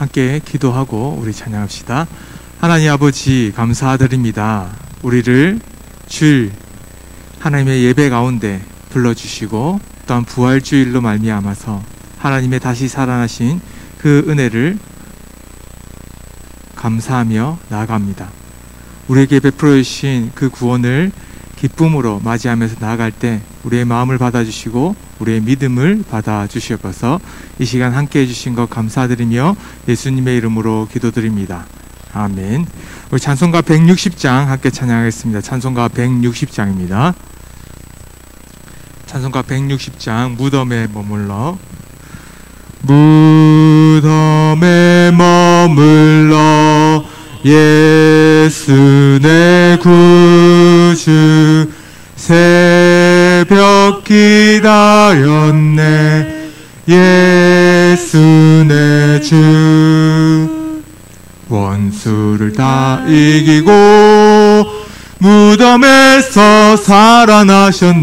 함께 기도하고 우리 찬양합시다. 하나님 아버지 감사드립니다. 우리를 주일 하나님의 예배 가운데 불러주시고 또한 부활주일로 말미암아서 하나님의 다시 살아나신 그 은혜를 감사하며 나아갑니다. 우리에게 베풀어 주신 그 구원을 기쁨으로 맞이하면서 나아갈 때 우리의 마음을 받아주시고 우리의 믿음을 받아주시옵소서. 이 시간 함께 해주신 것 감사드리며 예수님의 이름으로 기도드립니다. 아멘. 우리 찬송가 160장 함께 찬양하겠습니다. 찬송가 160장입니다. 찬송가 160장 무덤에 머물러. 무덤에 머물러 예수 내 구주 새벽 기다렸네 예수 내 주 원수를 다 이기고 무덤에서 살아나셨네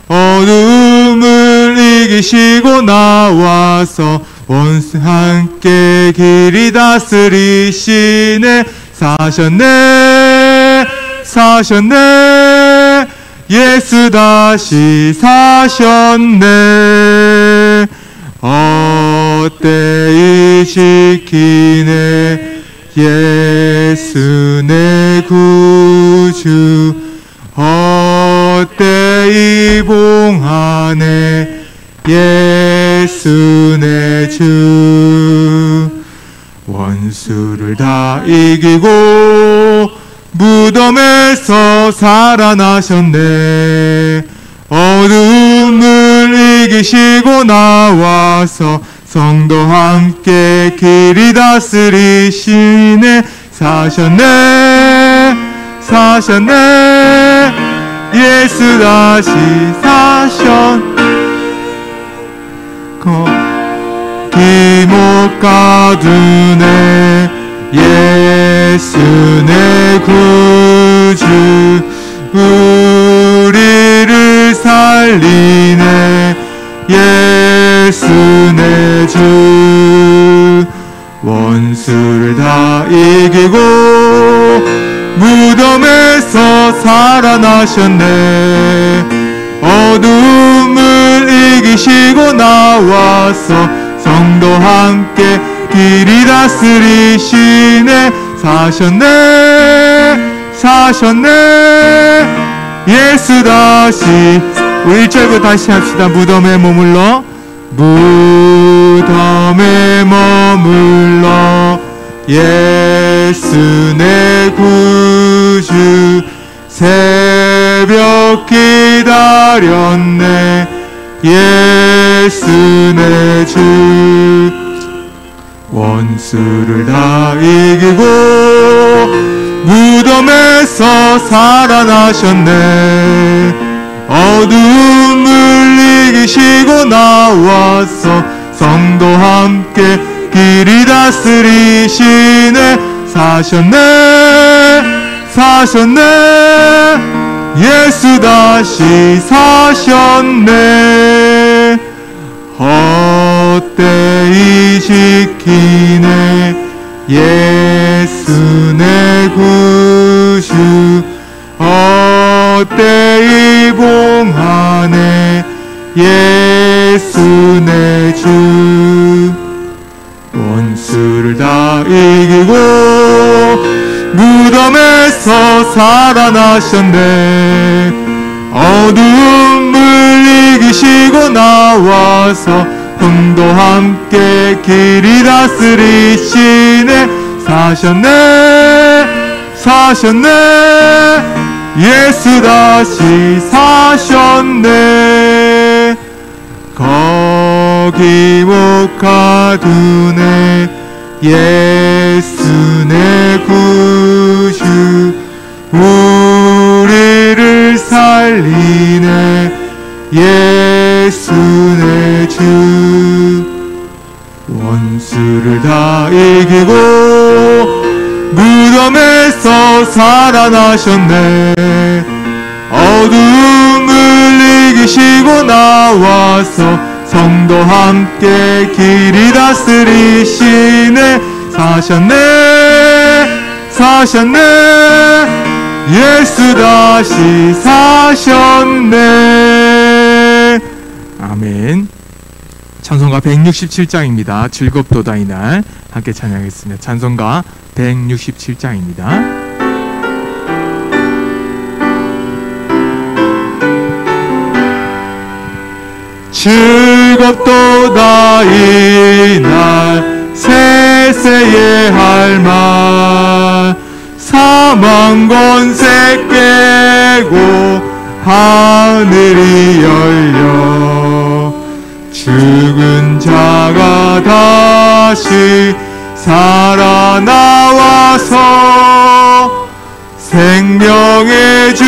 어둠을 이기시고 나와서 원수 함께 길이 다스리시네 사셨네 예수 다시 사셨네 어때이 지키네 예수 내 구주 어때이 봉하네 예수 내 주 원수를 다 이기고 무덤에서 살아나셨네 어둠을 이기시고 나와서 성도 함께 길이 다스리시네 사셨네 예수 다시 사셨네 기못 가두네 예수 내 구주 우리를 살리네 예수 내 주 원수를 다 이기고 무덤에서 살아나셨네 어둠을 이기시고 나와서 성도 함께 길이 다스리시네 사셨네 예수 다시 우리 1절부터 다시 합시다. 무덤에 머물러 예수 내 구주 새벽 기다렸네 예수 내 주 원수를 다 이기고 무덤에서 살아나셨네 어둠을 이기시고 나와서 성도 함께 길이 다스리시네 사셨네 예수 다시 사셨네 헛되이 지키네 예수 내 구주 헛되이 봉하네 예수 내 주 원수를 다 이기고 무덤에서 살아나셨네 어둠을 이기시고 나와서 성도 함께 길이 다스리시네 사셨네 예수 다시 사셨네 거기 못 가두네 예수 내 구주 우리를 살리네 예수 내 주 원수를 다 이기고 무덤에서 살아나셨네 어둠을 이기시고 나와서 성도 함께 길이 다스리시네. 사셨네 예수 다시 사셨네. 아멘. 찬송가 167장입니다. 즐겁도다 이날 함께 찬양하겠습니다. 찬송가 167장입니다. 즐겁도다 이날 세세의 할말 사망 권세 깨고 하늘이 열려 죽은 자가 다시 살아나와서 생명의 주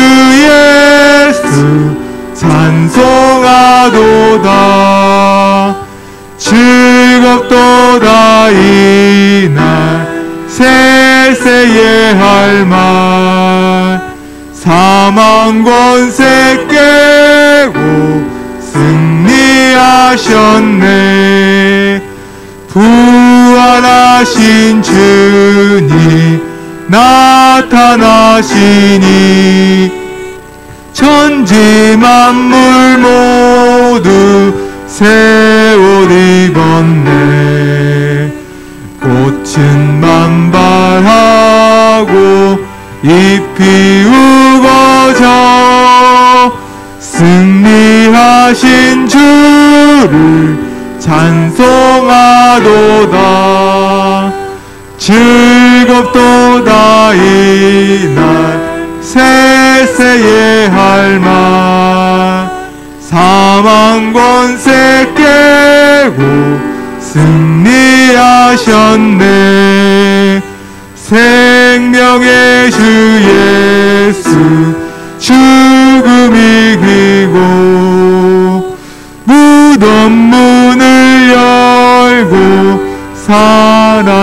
예수 찬송하도다. 즐겁도다 이날 세세의 할말 사망 권세 깨고 승리하셨네. 부활하신 주님 나타나시니 천지 만물 모두 새 옷 입었네. 꽃은 만발하고 잎이 우거져 승리하신 주를 찬송하도다. 즐겁도다 이날 세세의 할말 사망 권세 깨고 승리하셨네. 생명의 주 예수 죽음 이기고 무덤 문을 열고 살아나셨네.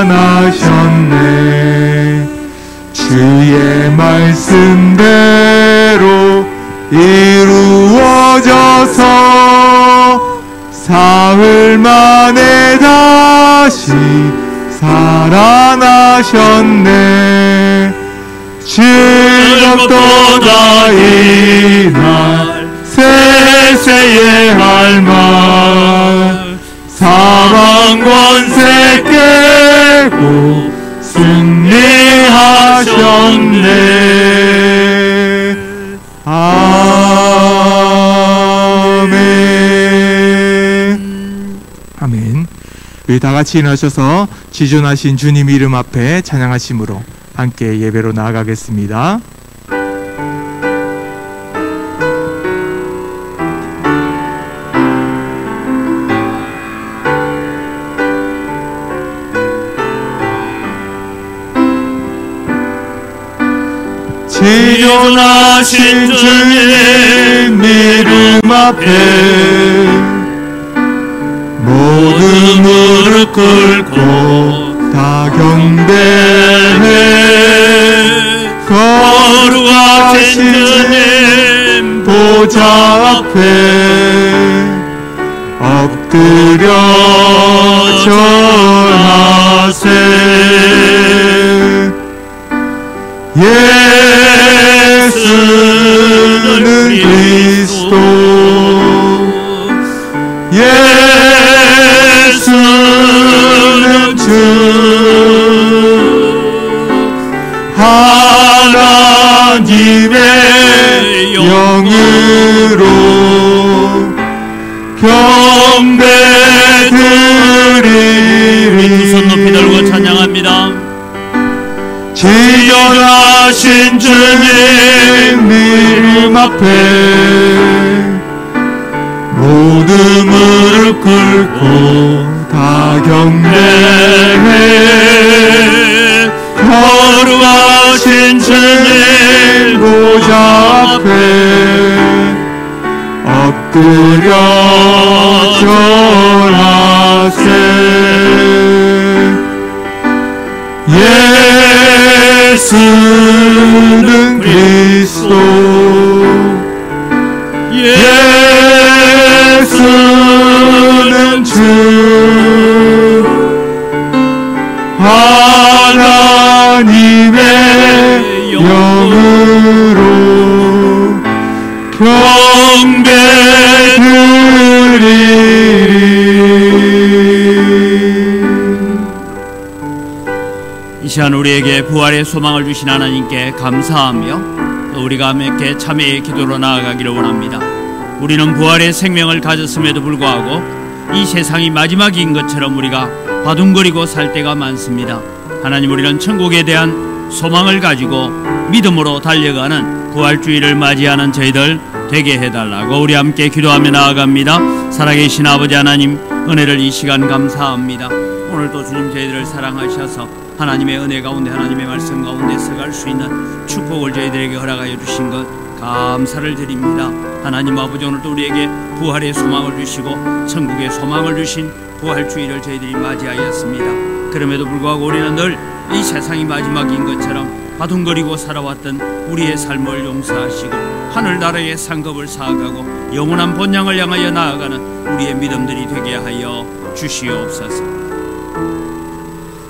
주의 말씀대로 이루어져서 사흘 만에 다시 살아나셨네. 즐겁도다 이날 세세의 할말 사망 권세 깨고 승리하셨네. 아멘. 아멘. 우리 다 같이 일어나셔서 지존하신 주님 이름 앞에 찬양하심으로 함께 예배로 나아가겠습니다. 지존하신 주님 이름 앞에 모든 무릎 꿇고 다 경배해. 거룩하신 주님 보좌 앞에 엎드려 절하세. 예수는 그리스도 예수는 주 하나님의 영으로 경배드리리. 두 손 높이 들고 찬양합니다. 지존하신 주님 이름 앞에 모두 무릎 꿇고 다 경배해. 거룩하신 주님 보좌 앞에 엎드려 절하세. 예수는 그리스도 예수는 하나님의 영으로 경배 드리리. 이 시간 우리에게 부활의 소망을 주신 하나님께 감사하며 또 우리가 함께 참회의 기도로 나아가기를 원합니다. 우리는 부활의 생명을 가졌음에도 불구하고 이 세상이 마지막인 것처럼 우리가 바둥거리고 살 때가 많습니다. 하나님, 우리는 천국에 대한 소망을 가지고 믿음으로 달려가는 부활주의를 맞이하는 저희들 되게 해달라고 우리 함께 기도하며 나아갑니다. 살아계신 아버지 하나님, 은혜를 이 시간 감사합니다. 오늘도 주님 저희들을 사랑하셔서 하나님의 은혜 가운데, 하나님의 말씀 가운데 서갈 수 있는 축복을 저희들에게 허락하여 주신 것 감사를 드립니다. 하나님 아버지, 오늘도 우리에게 부활의 소망을 주시고 천국의 소망을 주신 부활주의를 저희들이 맞이하였습니다. 그럼에도 불구하고 우리는 늘 이 세상이 마지막인 것처럼 바둥거리고 살아왔던 우리의 삶을 용서하시고 하늘나라의 상급을 쌓아가고 영원한 본향을 향하여 나아가는 우리의 믿음들이 되게 하여 주시옵소서.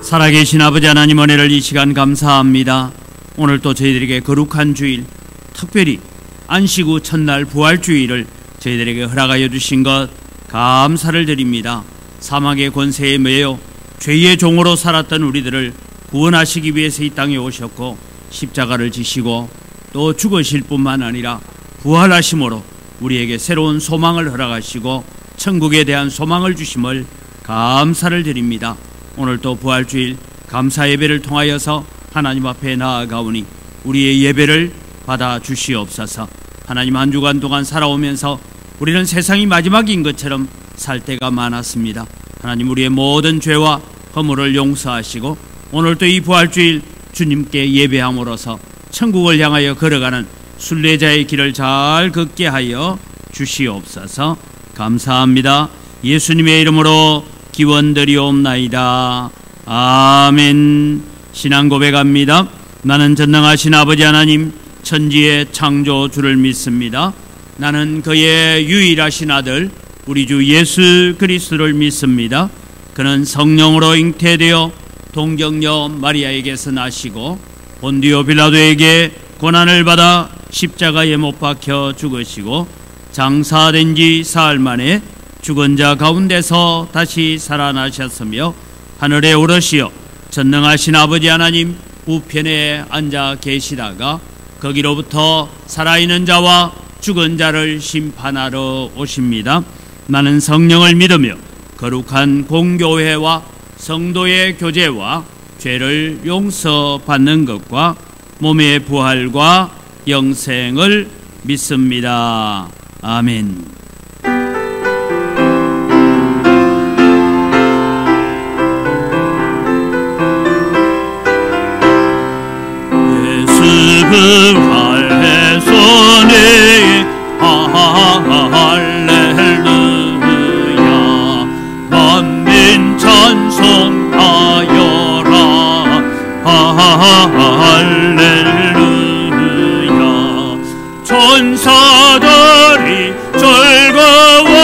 살아계신 아버지 하나님, 은혜를 이 시간 감사합니다. 오늘 또 저희들에게 거룩한 주일, 특별히 안식 후 첫날 부활주의를 저희들에게 허락하여 주신 것 감사를 드립니다. 사망의 권세에 매여 죄의 종으로 살았던 우리들을 구원하시기 위해서 이 땅에 오셨고 십자가를 지시고 또 죽으실 뿐만 아니라 부활하심으로 우리에게 새로운 소망을 허락하시고 천국에 대한 소망을 주심을 감사를 드립니다. 오늘 또 부활주일 감사 예배를 통하여서 하나님 앞에 나아가오니 우리의 예배를 받아 주시옵소서. 하나님, 한 주간 동안 살아오면서 우리는 세상이 마지막인 것처럼 살 때가 많았습니다. 하나님, 우리의 모든 죄와 허물을 용서하시고 오늘 또 이 부활주일 주님께 예배함으로써 천국을 향하여 걸어가는 순례자의 길을 잘 걷게 하여 주시옵소서. 감사합니다. 예수님의 이름으로 기원드리옵나이다. 아멘. 신앙 고백합니다. 나는 전능하신 아버지 하나님, 천지의 창조주를 믿습니다. 나는 그의 유일하신 아들 우리 주 예수 그리스도를 믿습니다. 그는 성령으로 잉태되어 동정녀 마리아에게서 나시고 본디오 빌라도에게 고난을 받아 십자가에 못 박혀 죽으시고 장사된 지 사흘 만에 죽은 자 가운데서 다시 살아나셨으며 하늘에 오르시어 전능하신 아버지 하나님 우편에 앉아 계시다가 거기로부터 살아있는 자와 죽은 자를 심판하러 오십니다. 나는 성령을 믿으며 거룩한 공교회와 성도의 교제와 죄를 용서받는 것과 몸의 부활과 영생을 믿습니다. 아멘. 예수 부활했으니 할렐루야. 만민 찬송하여라. 할렐루야. 천사들이 즐거워.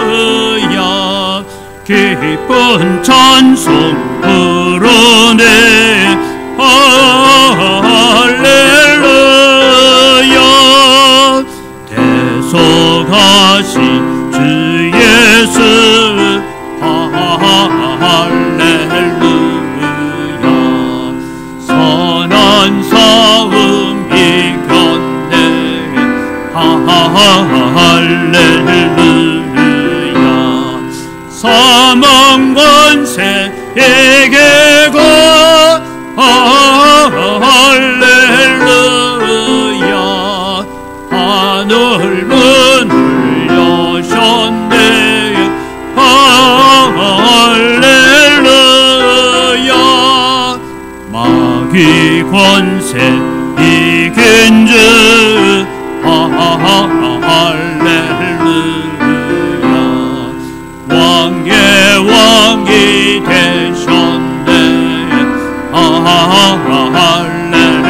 할렐루야. 기쁜 찬송 부르네. 할렐루야. 대속하신 주 예수. 할렐루야. 선한 사음 이겼네. 할렐루야. 사망 권세 이기고. 할렐루야. 하늘 문을 여셨네. 할렐루야. 마귀 권세 이긴 주. 할렐루야. 왕의 왕이 되셨네. 할렐루야.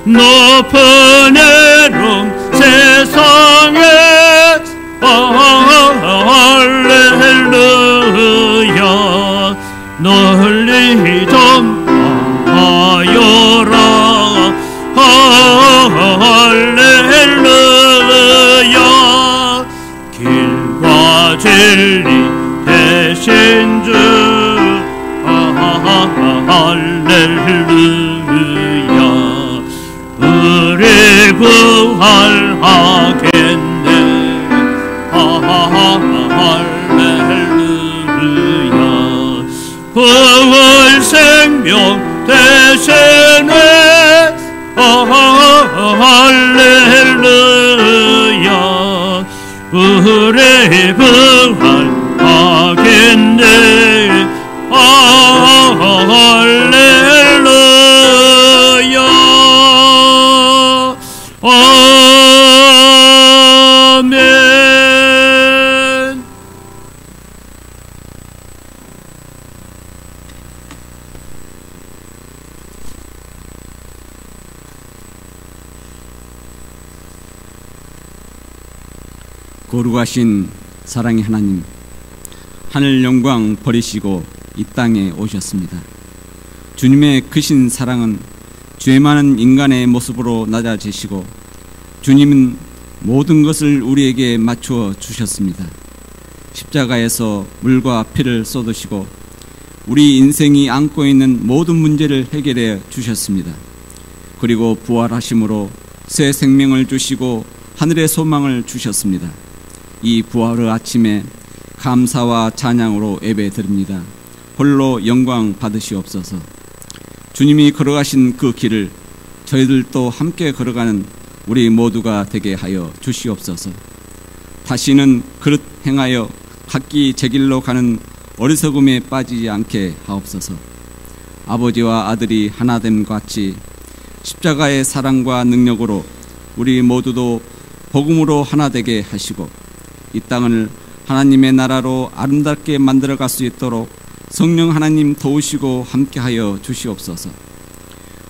높은 이름 세상에. 할렐루야. 진리 되신 주 할렐루야. 우리 부활하겠네. 할렐루야. 부활 생명 되시네. 할렐루야. 우리 부활하겠네. 할렐루야. 아멘. 거룩하신 사랑의 하나님, 하늘 영광 버리시고 이 땅에 오셨습니다. 주님의 크신 사랑은 죄 많은 인간의 모습으로 낮아지시고 주님은 모든 것을 우리에게 맞추어 주셨습니다. 십자가에서 물과 피를 쏟으시고 우리 인생이 안고 있는 모든 문제를 해결해 주셨습니다. 그리고 부활하심으로 새 생명을 주시고 하늘의 소망을 주셨습니다. 이 부활의 아침에 감사와 찬양으로 예배드립니다. 홀로 영광 받으시옵소서. 주님이 걸어가신 그 길을 저희들도 함께 걸어가는 우리 모두가 되게 하여 주시옵소서. 다시는 그릇 행하여 각기 제 길로 가는 어리석음에 빠지지 않게 하옵소서. 아버지와 아들이 하나됨 같이 십자가의 사랑과 능력으로 우리 모두도 복음으로 하나 되게 하시고 이 땅을 하나님의 나라로 아름답게 만들어갈 수 있도록 성령 하나님 도우시고 함께하여 주시옵소서.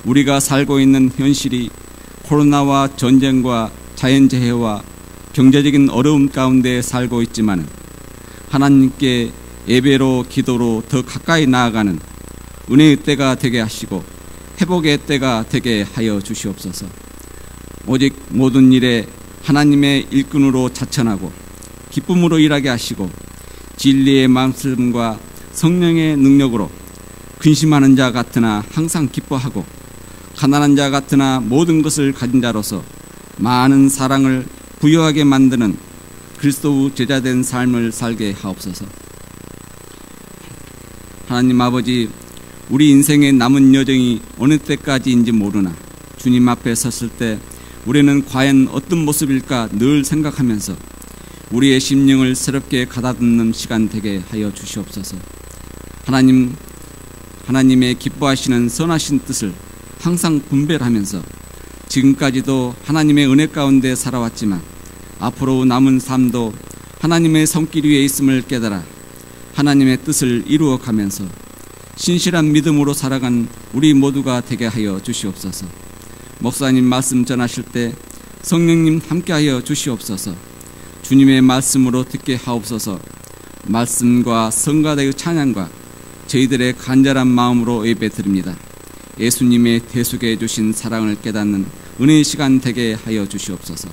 우리가 살고 있는 현실이 코로나와 전쟁과 자연재해와 경제적인 어려움 가운데 살고 있지만 하나님께 예배로 기도로 더 가까이 나아가는 은혜의 때가 되게 하시고 회복의 때가 되게 하여 주시옵소서. 오직 모든 일에 하나님의 일꾼으로 자천하고 기쁨으로 일하게 하시고 진리의 말씀과 성령의 능력으로 근심하는 자 같으나 항상 기뻐하고 가난한 자 같으나 모든 것을 가진 자로서 많은 사랑을 부여하게 만드는 그리스도 제자된 삶을 살게 하옵소서. 하나님 아버지, 우리 인생의 남은 여정이 어느 때까지인지 모르나 주님 앞에 섰을 때 우리는 과연 어떤 모습일까 늘 생각하면서 우리의 심령을 새롭게 가다듬는 시간 되게 하여 주시옵소서. 하나님의 기뻐하시는 선하신 뜻을 항상 분별하면서 지금까지도 하나님의 은혜 가운데 살아왔지만 앞으로 남은 삶도 하나님의 손길 위에 있음을 깨달아 하나님의 뜻을 이루어가면서 신실한 믿음으로 살아간 우리 모두가 되게 하여 주시옵소서. 목사님 말씀 전하실 때 성령님 함께하여 주시옵소서. 주님의 말씀으로 듣게 하옵소서. 말씀과 성가대의 찬양과 저희들의 간절한 마음으로 예배드립니다. 예수님의 대속해 주신 사랑을 깨닫는 은혜의 시간 되게 하여 주시옵소서.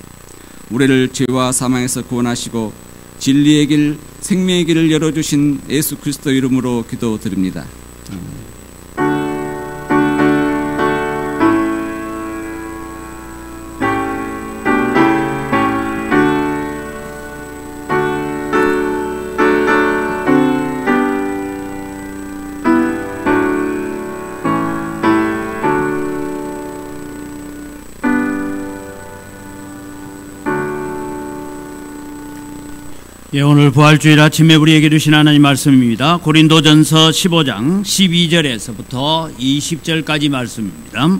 우리를 죄와 사망에서 구원하시고 진리의 길, 생명의 길을 열어주신 예수 그리스도 이름으로 기도드립니다. 예, 오늘 부활주일 아침에 우리에게 주신 하나님 말씀입니다. 고린도전서 15장 12절에서부터 20절까지 말씀입니다.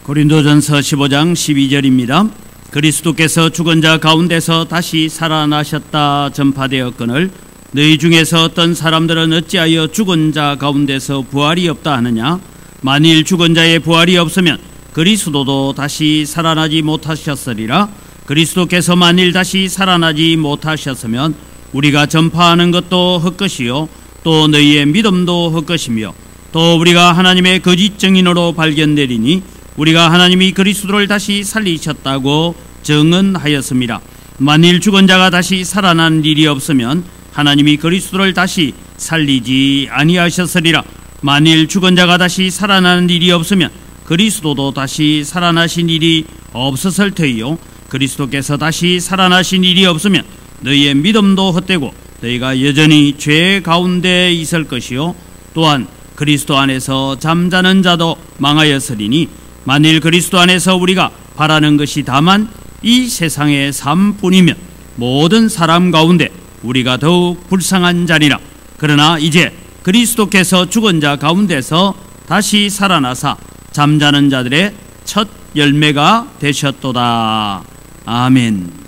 고린도전서 15장 12절입니다. 그리스도께서 죽은 자 가운데서 다시 살아나셨다 전파되었거늘 너희 중에서 어떤 사람들은 어찌하여 죽은 자 가운데서 부활이 없다 하느냐? 만일 죽은 자의 부활이 없으면 그리스도도 다시 살아나지 못하셨으리라. 그리스도께서 만일 다시 살아나지 못하셨으면 우리가 전파하는 것도 헛것이요 또 너희의 믿음도 헛것이며 또 우리가 하나님의 거짓 증인으로 발견되리니 우리가 하나님이 그리스도를 다시 살리셨다고 증언하였습니다. 만일 죽은 자가 다시 살아난 일이 없으면 하나님이 그리스도를 다시 살리지 아니하셨으리라. 만일 죽은 자가 다시 살아나는 일이 없으면 그리스도도 다시 살아나신 일이 없었을 터이요, 그리스도께서 다시 살아나신 일이 없으면 너희의 믿음도 헛되고 너희가 여전히 죄 가운데 있을 것이요, 또한 그리스도 안에서 잠자는 자도 망하였으리니 만일 그리스도 안에서 우리가 바라는 것이 다만 이 세상의 삶뿐이면 모든 사람 가운데 우리가 더욱 불쌍한 자리라. 그러나 이제 그리스도께서 죽은 자 가운데서 다시 살아나사 잠자는 자들의 첫 열매가 되셨도다. 아멘.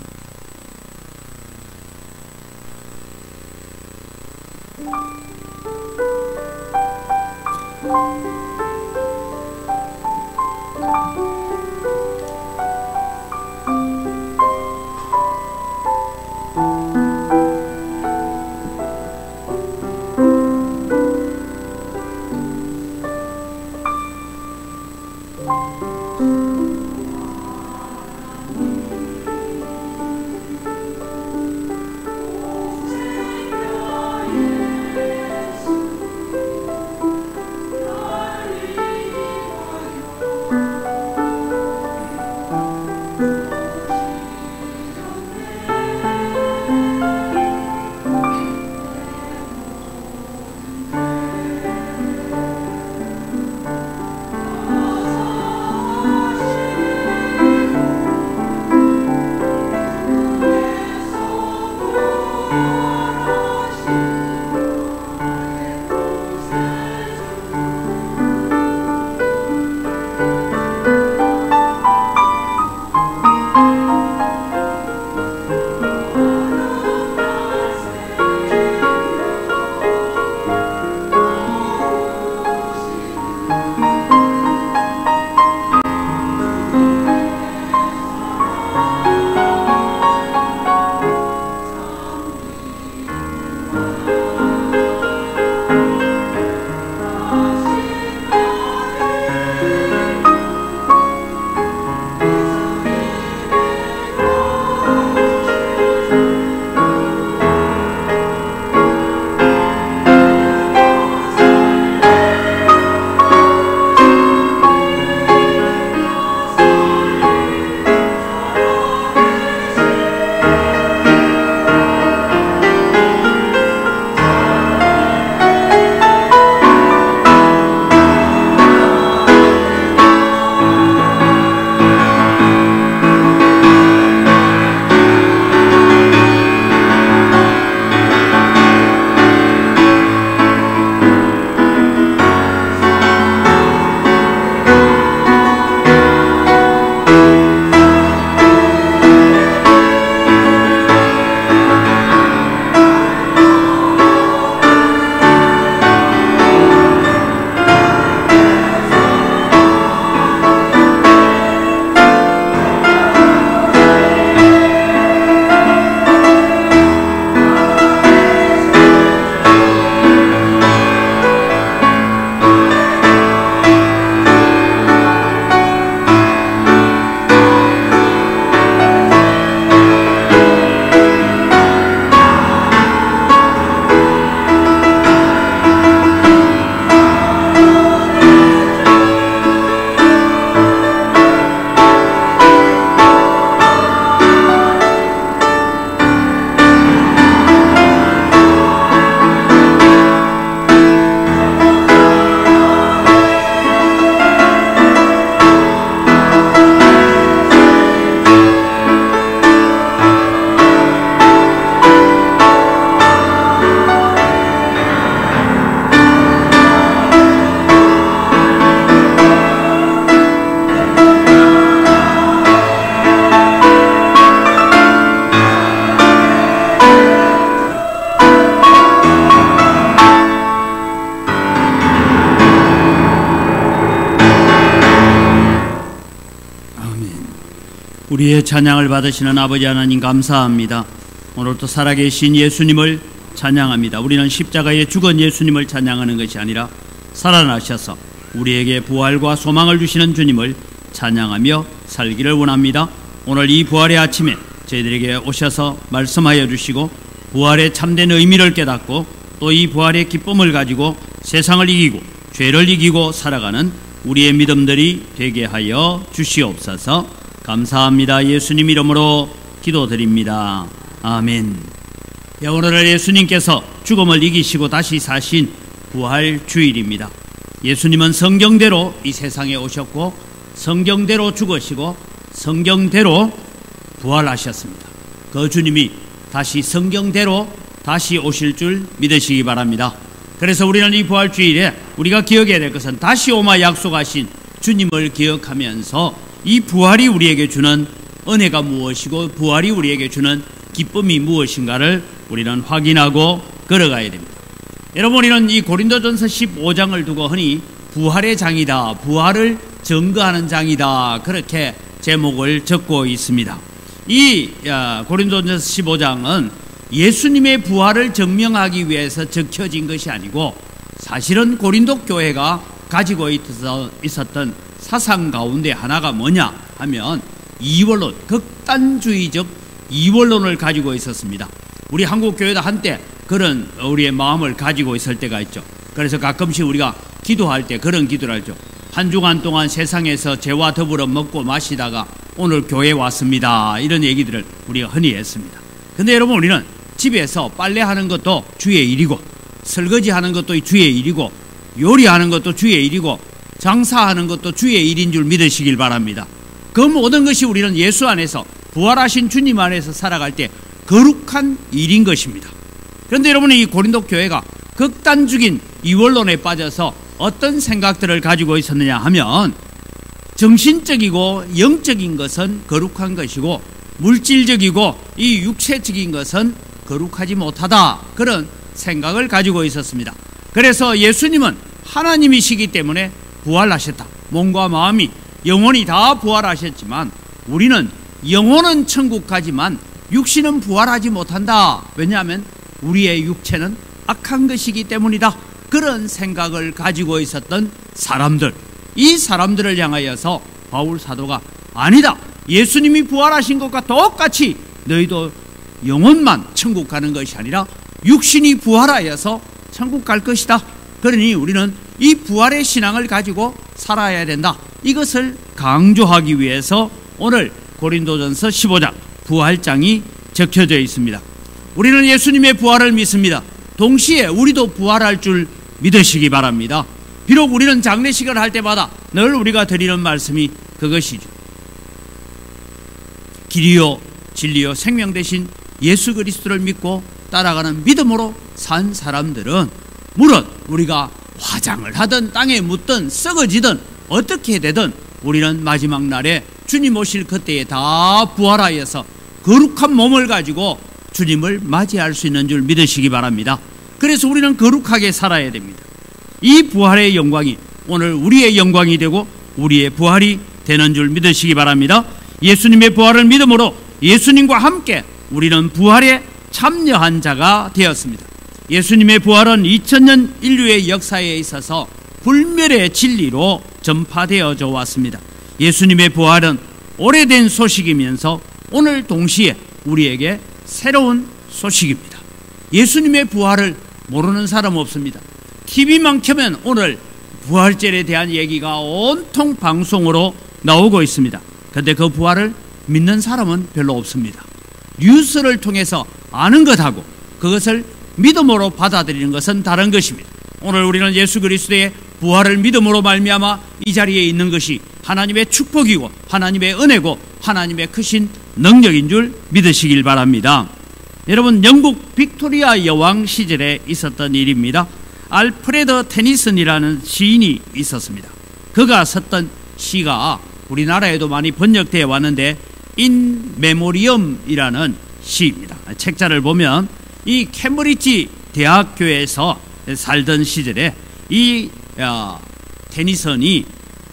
우리의 찬양을 받으시는 아버지 하나님 감사합니다. 오늘도 살아계신 예수님을 찬양합니다. 우리는 십자가에 죽은 예수님을 찬양하는 것이 아니라 살아나셔서 우리에게 부활과 소망을 주시는 주님을 찬양하며 살기를 원합니다. 오늘 이 부활의 아침에 저희들에게 오셔서 말씀하여 주시고 부활의 참된 의미를 깨닫고 또 이 부활의 기쁨을 가지고 세상을 이기고 죄를 이기고 살아가는 우리의 믿음들이 되게 하여 주시옵소서. 감사합니다. 예수님 이름으로 기도드립니다. 아멘. 오늘은 예수님께서 죽음을 이기시고 다시 사신 부활 주일입니다. 예수님은 성경대로 이 세상에 오셨고 성경대로 죽으시고 성경대로 부활하셨습니다. 그 주님이 다시 성경대로 다시 오실 줄 믿으시기 바랍니다. 그래서 우리는 이 부활 주일에 우리가 기억해야 될 것은 다시 오마 약속하신 주님을 기억하면서 이 부활이 우리에게 주는 은혜가 무엇이고 부활이 우리에게 주는 기쁨이 무엇인가를 우리는 확인하고 걸어가야 됩니다. 여러분, 우리는 이 고린도전서 15장을 두고 흔히 부활의 장이다, 부활을 증거하는 장이다, 그렇게 제목을 적고 있습니다. 이 고린도전서 15장은 예수님의 부활을 증명하기 위해서 적혀진 것이 아니고 사실은 고린도 교회가 가지고 있었던 사상 가운데 하나가 뭐냐 하면 이원론, 극단주의적 이원론을 가지고 있었습니다. 우리 한국 교회도 한때 그런 우리의 마음을 가지고 있을 때가 있죠. 그래서 가끔씩 우리가 기도할 때 그런 기도를 하죠. 한 주간 동안 세상에서 죄와 더불어 먹고 마시다가 오늘 교회에 왔습니다, 이런 얘기들을 우리가 흔히 했습니다. 근데 여러분, 우리는 집에서 빨래하는 것도 주의 일이고 설거지하는 것도 주의 일이고 요리하는 것도 주의 일이고 장사하는 것도 주의 일인 줄 믿으시길 바랍니다. 그 모든 것이 우리는 예수 안에서 부활하신 주님 안에서 살아갈 때 거룩한 일인 것입니다. 그런데 여러분, 이 고린도 교회가 극단적인 이원론에 빠져서 어떤 생각들을 가지고 있었느냐 하면 정신적이고 영적인 것은 거룩한 것이고 물질적이고 이 육체적인 것은 거룩하지 못하다, 그런 생각을 가지고 있었습니다. 그래서 예수님은 하나님이시기 때문에 부활하셨다. 몸과 마음이 영혼이 다 부활하셨지만 우리는 영혼은 천국 가지만 육신은 부활하지 못한다. 왜냐하면 우리의 육체는 악한 것이기 때문이다. 그런 생각을 가지고 있었던 사람들, 이 사람들을 향하여서 바울 사도가 아니다, 예수님이 부활하신 것과 똑같이 너희도 영혼만 천국 가는 것이 아니라 육신이 부활하여서 천국 갈 것이다. 그러니 우리는 이 부활의 신앙을 가지고 살아야 된다. 이것을 강조하기 위해서 오늘 고린도전서 15장 부활장이 적혀져 있습니다. 우리는 예수님의 부활을 믿습니다. 동시에 우리도 부활할 줄 믿으시기 바랍니다. 비록 우리는 장례식을 할 때마다 늘 우리가 드리는 말씀이 그것이죠. 길이요 진리요 생명 되신 예수 그리스도를 믿고 따라가는 믿음으로 산 사람들은 물론 우리가 화장을 하든 땅에 묻든 썩어지든 어떻게 되든 우리는 마지막 날에 주님 오실 그때에 다 부활하여서 거룩한 몸을 가지고 주님을 맞이할 수 있는 줄 믿으시기 바랍니다. 그래서 우리는 거룩하게 살아야 됩니다. 이 부활의 영광이 오늘 우리의 영광이 되고 우리의 부활이 되는 줄 믿으시기 바랍니다. 예수님의 부활을 믿음으로 예수님과 함께 우리는 부활에 참여한 자가 되었습니다. 예수님의 부활은 2000년 인류의 역사에 있어서 불멸의 진리로 전파되어져 왔습니다. 예수님의 부활은 오래된 소식이면서 오늘 동시에 우리에게 새로운 소식입니다. 예수님의 부활을 모르는 사람 없습니다. TV만 켜면 오늘 부활절에 대한 얘기가 온통 방송으로 나오고 있습니다. 그런데 그 부활을 믿는 사람은 별로 없습니다. 뉴스를 통해서 아는 것하고 그것을 믿음으로 받아들이는 것은 다른 것입니다. 오늘 우리는 예수 그리스도의 부활을 믿음으로 말미암아 이 자리에 있는 것이 하나님의 축복이고 하나님의 은혜고 하나님의 크신 능력인 줄 믿으시길 바랍니다. 여러분, 영국 빅토리아 여왕 시절에 있었던 일입니다. 알프레드 테니슨이라는 시인이 있었습니다. 그가 썼던 시가 우리나라에도 많이 번역되어 왔는데 인 메모리엄이라는 시입니다. 책자를 보면 이 캠브리지 대학교에서 살던 시절에 이 테니슨이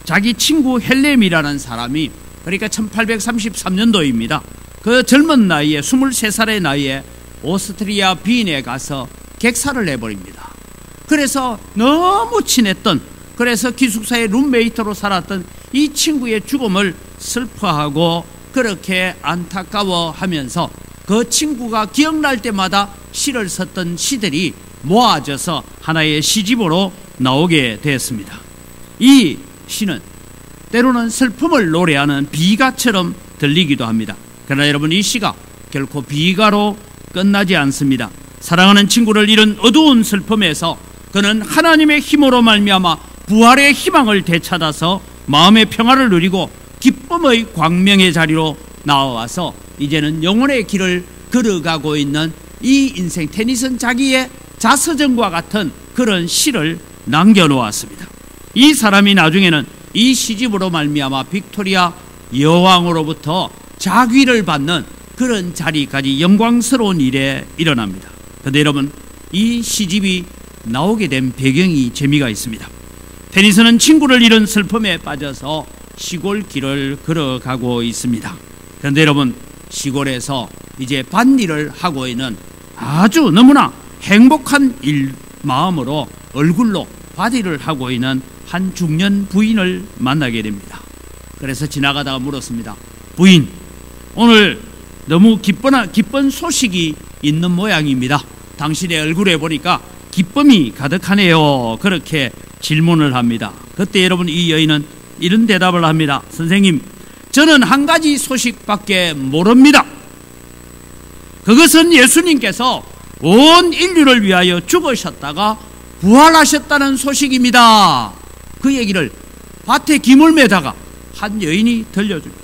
자기 친구 헬렘이라는 사람이, 그러니까 1833년도입니다. 그 젊은 나이에 23살의 나이에 오스트리아 빈에 가서 객사를 해버립니다. 그래서 너무 친했던, 그래서 기숙사의 룸메이트로 살았던 이 친구의 죽음을 슬퍼하고 그렇게 안타까워하면서 그 친구가 기억날 때마다 시를 썼던 시들이 모아져서 하나의 시집으로 나오게 되었습니다. 이 시는 때로는 슬픔을 노래하는 비가처럼 들리기도 합니다. 그러나 여러분, 이 시가 결코 비가로 끝나지 않습니다. 사랑하는 친구를 잃은 어두운 슬픔에서 그는 하나님의 힘으로 말미암아 부활의 희망을 되찾아서 마음의 평화를 누리고 기쁨의 광명의 자리로 나와서 이제는 영혼의 길을 걸어가고 있는 이 인생 테니스는 자기의 자서전과 같은 그런 시를 남겨놓았습니다. 이 사람이 나중에는 이 시집으로 말미암아 빅토리아 여왕으로부터 자귀를 받는 그런 자리까지 영광스러운 일에 일어납니다. 그런데 여러분, 이 시집이 나오게 된 배경이 재미가 있습니다. 테니스는 친구를 잃은 슬픔에 빠져서 시골 길을 걸어가고 있습니다. 그런데 여러분, 시골에서 이제 밭일을 하고 있는 아주 너무나 행복한 마음으로 얼굴로 밭일을 하고 있는 한 중년 부인을 만나게 됩니다. 그래서 지나가다가 물었습니다. 부인, 오늘 너무 기쁜 소식이 있는 모양입니다. 당신의 얼굴에 보니까 기쁨이 가득하네요. 그렇게 질문을 합니다. 그때 여러분, 이 여인은 이런 대답을 합니다. 선생님, 저는 한 가지 소식밖에 모릅니다. 그것은 예수님께서 온 인류를 위하여 죽으셨다가 부활하셨다는 소식입니다. 그 얘기를 밭에 김을 매다가 한 여인이 들려줍니다.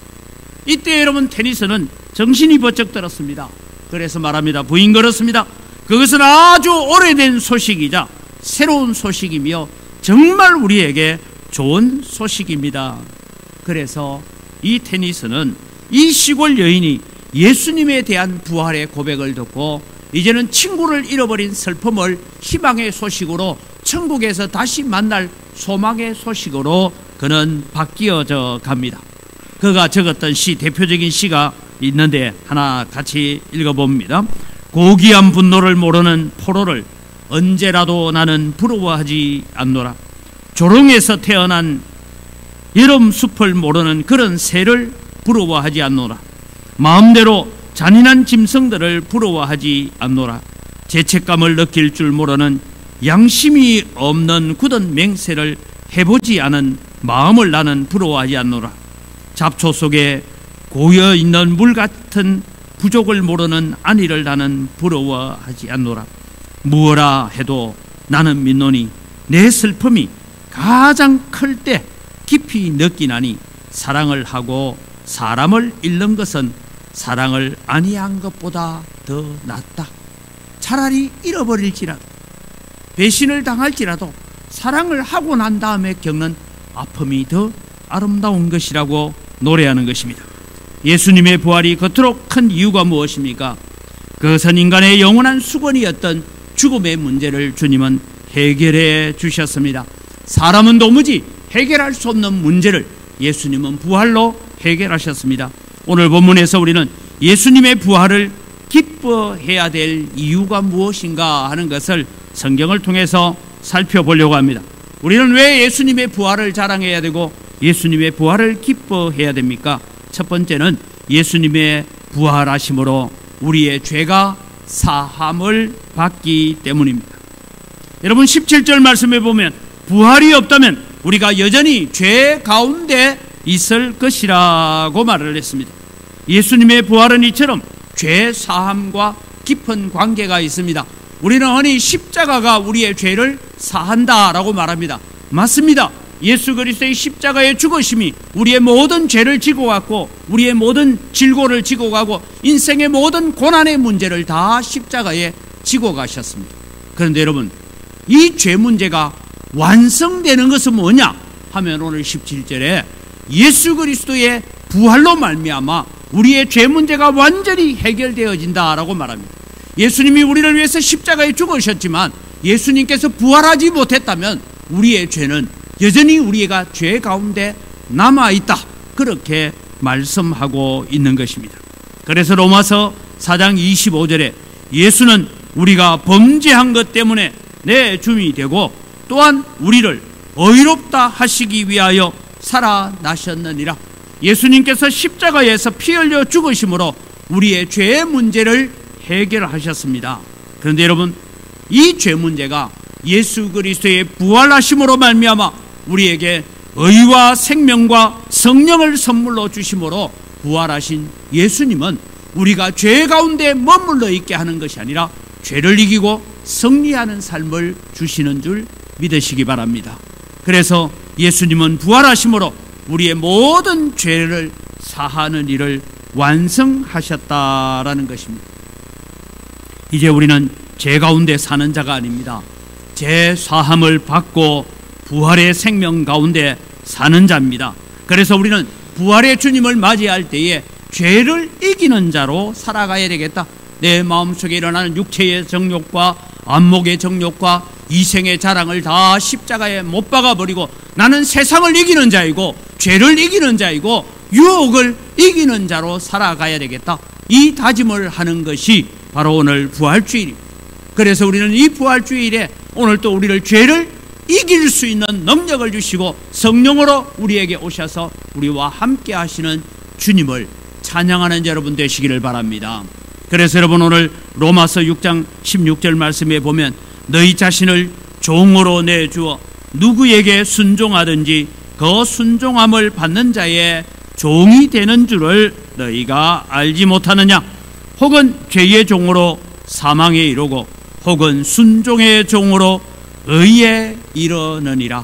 이때 여러분, 테니스는 정신이 번쩍 들었습니다. 그래서 말합니다. 부인, 그렇습니다. 그것은 아주 오래된 소식이자 새로운 소식이며 정말 우리에게 좋은 소식입니다. 그래서 이 테니스는 이 시골 여인이 예수님에 대한 부활의 고백을 듣고 이제는 친구를 잃어버린 슬픔을 희망의 소식으로, 천국에서 다시 만날 소망의 소식으로 그는 바뀌어져 갑니다. 그가 적었던 시, 대표적인 시가 있는데 하나 같이 읽어봅니다. 고귀한 분노를 모르는 포로를 언제라도 나는 부러워하지 않노라. 조롱에서 태어난 여름 숲을 모르는 그런 새를 부러워하지 않노라. 마음대로 잔인한 짐승들을 부러워하지 않노라. 죄책감을 느낄 줄 모르는 양심이 없는 굳은 맹세를 해보지 않은 마음을 나는 부러워하지 않노라. 잡초 속에 고여있는 물같은 부족을 모르는 안위를 나는 부러워하지 않노라. 무엇라 해도 나는 믿노니 내 슬픔이 가장 클 때 깊이 느끼나니 사랑을 하고 사람을 잃는 것은 사랑을 아니한 것보다 더 낫다. 차라리 잃어버릴지라도, 배신을 당할지라도 사랑을 하고 난 다음에 겪는 아픔이 더 아름다운 것이라고 노래하는 것입니다. 예수님의 부활이 그토록 큰 이유가 무엇입니까? 그것은 인간의 영원한 수건이었던 죽음의 문제를 주님은 해결해 주셨습니다. 사람은 도무지 해결할 수 없는 문제를 예수님은 부활로 해결하셨습니다. 오늘 본문에서 우리는 예수님의 부활을 기뻐해야 될 이유가 무엇인가 하는 것을 성경을 통해서 살펴보려고 합니다. 우리는 왜 예수님의 부활을 자랑해야 되고 예수님의 부활을 기뻐해야 됩니까? 첫 번째는 예수님의 부활하심으로 우리의 죄가 사함을 받기 때문입니다. 여러분, 17절 말씀에 보면 부활이 없다면 우리가 여전히 죄 가운데 있을 것이라고 말을 했습니다. 예수님의 부활은 이처럼 죄 사함과 깊은 관계가 있습니다. 우리는 흔히 십자가가 우리의 죄를 사한다라고 말합니다. 맞습니다. 예수 그리스도의 십자가의 죽으심이 우리의 모든 죄를 지고 갔고 우리의 모든 질고를 지고 가고 인생의 모든 고난의 문제를 다 십자가에 지고 가셨습니다. 그런데 여러분, 이 죄 문제가 완성되는 것은 뭐냐 하면 오늘 17절에 예수 그리스도의 부활로 말미암아 우리의 죄 문제가 완전히 해결되어진다라고 말합니다. 예수님이 우리를 위해서 십자가에 죽으셨지만 예수님께서 부활하지 못했다면 우리의 죄는 여전히 우리가 죄 가운데 남아있다, 그렇게 말씀하고 있는 것입니다. 그래서 로마서 4장 25절에 예수는 우리가 범죄한 것 때문에 내줌이 되고 또한 우리를 의롭다 하시기 위하여 살아나셨느니라. 예수님께서 십자가에서 피 흘려 죽으심으로 우리의 죄의 문제를 해결하셨습니다. 그런데 여러분, 이 죄 문제가 예수 그리스도의 부활하심으로 말미암아 우리에게 의와 생명과 성령을 선물로 주심으로 부활하신 예수님은 우리가 죄 가운데 머물러 있게 하는 것이 아니라 죄를 이기고 승리하는 삶을 주시는 줄 믿으시기 바랍니다. 그래서 예수님은 부활하심으로 우리의 모든 죄를 사하는 일을 완성하셨다라는 것입니다. 이제 우리는 죄 가운데 사는 자가 아닙니다. 죄 사함을 받고 부활의 생명 가운데 사는 자입니다. 그래서 우리는 부활의 주님을 맞이할 때에 죄를 이기는 자로 살아가야 되겠다. 내 마음속에 일어나는 육체의 정욕과 안목의 정욕과 이생의 자랑을 다 십자가에 못 박아버리고 나는 세상을 이기는 자이고 죄를 이기는 자이고 유혹을 이기는 자로 살아가야 되겠다. 이 다짐을 하는 것이 바로 오늘 부활주일입니다. 그래서 우리는 이 부활주일에 오늘 또 우리를 죄를 이길 수 있는 능력을 주시고 성령으로 우리에게 오셔서 우리와 함께 하시는 주님을 찬양하는 여러분 되시기를 바랍니다. 그래서 여러분, 오늘 로마서 6장 16절 말씀에 보면 너희 자신을 종으로 내주어 누구에게 순종하든지 그 순종함을 받는 자의 종이 되는 줄을 너희가 알지 못하느냐. 혹은 죄의 종으로 사망에 이르고 혹은 순종의 종으로 의에 이르느니라.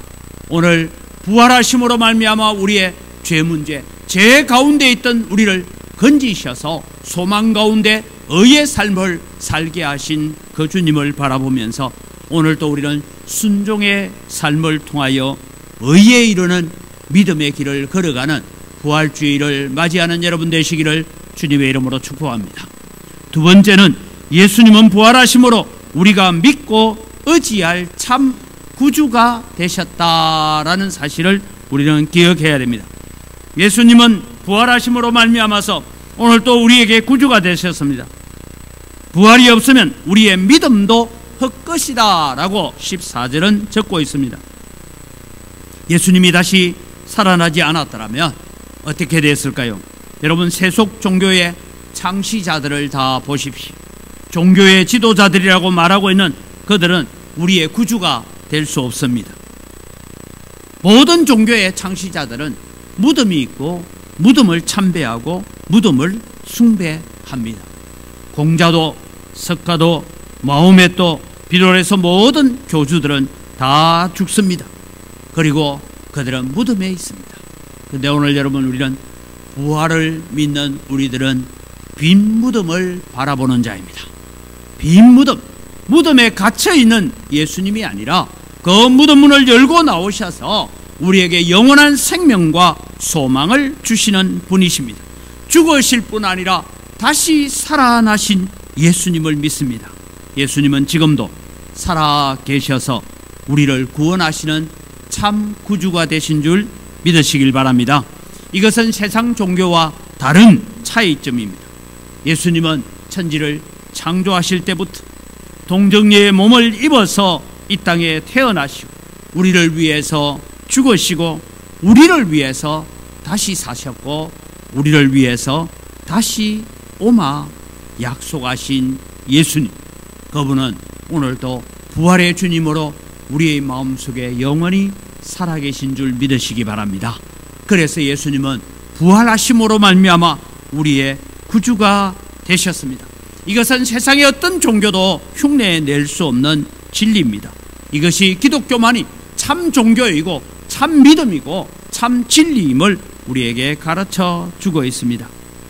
오늘 부활하심으로 말미암아 우리의 죄 문제, 죄 가운데 있던 우리를 건지셔서 소망 가운데 의의 삶을 살게 하신 그 주님을 바라보면서 오늘 또 우리는 순종의 삶을 통하여 의에 이르는 믿음의 길을 걸어가는 부활주의를 맞이하는 여러분 되시기를 주님의 이름으로 축복합니다. 두 번째는 예수님은 부활하심으로 우리가 믿고 의지할 참 구주가 되셨다라는 사실을 우리는 기억해야 됩니다. 예수님은 부활하심으로 말미암아서 오늘 또 우리에게 구주가 되셨습니다. 부활이 없으면 우리의 믿음도 헛것이다 라고 14절은 적고 있습니다. 예수님이 다시 살아나지 않았더라면 어떻게 됐을까요? 여러분, 세속 종교의 창시자들을 다 보십시오. 종교의 지도자들이라고 말하고 있는 그들은 우리의 구주가 될 수 없습니다. 모든 종교의 창시자들은 무덤이 있고 무덤을 참배하고 무덤을 숭배합니다. 공자도 석가도 마호멧도 비롯해서 모든 교주들은 다 죽습니다. 그리고 그들은 무덤에 있습니다. 그런데 오늘 여러분, 우리는 부활을 믿는 우리들은 빈 무덤을 바라보는 자입니다. 빈 무덤, 무덤에 갇혀있는 예수님이 아니라 그 무덤 문을 열고 나오셔서 우리에게 영원한 생명과 소망을 주시는 분이십니다. 죽으실 뿐 아니라 다시 살아나신 예수님을 믿습니다. 예수님은 지금도 살아 계셔서 우리를 구원하시는 참 구주가 되신 줄 믿으시길 바랍니다. 이것은 세상 종교와 다른 차이점입니다. 예수님은 천지를 창조하실 때부터 동정녀의 몸을 입어서 이 땅에 태어나시고 우리를 위해서 죽으시고 우리를 위해서 다시 사셨고 우리를 위해서 다시 오마 약속하신 예수님, 그분은 오늘도 부활의 주님으로 우리의 마음속에 영원히 살아계신 줄 믿으시기 바랍니다. 그래서 예수님은 부활하심으로 말미암아 우리의 구주가 되셨습니다. 이것은 세상의 어떤 종교도 흉내낼 수 없는 진리입니다. 이것이 기독교만이 참 종교이고 참 믿음이고 참 진리임을 우리에게 가르쳐 주고 있습니다.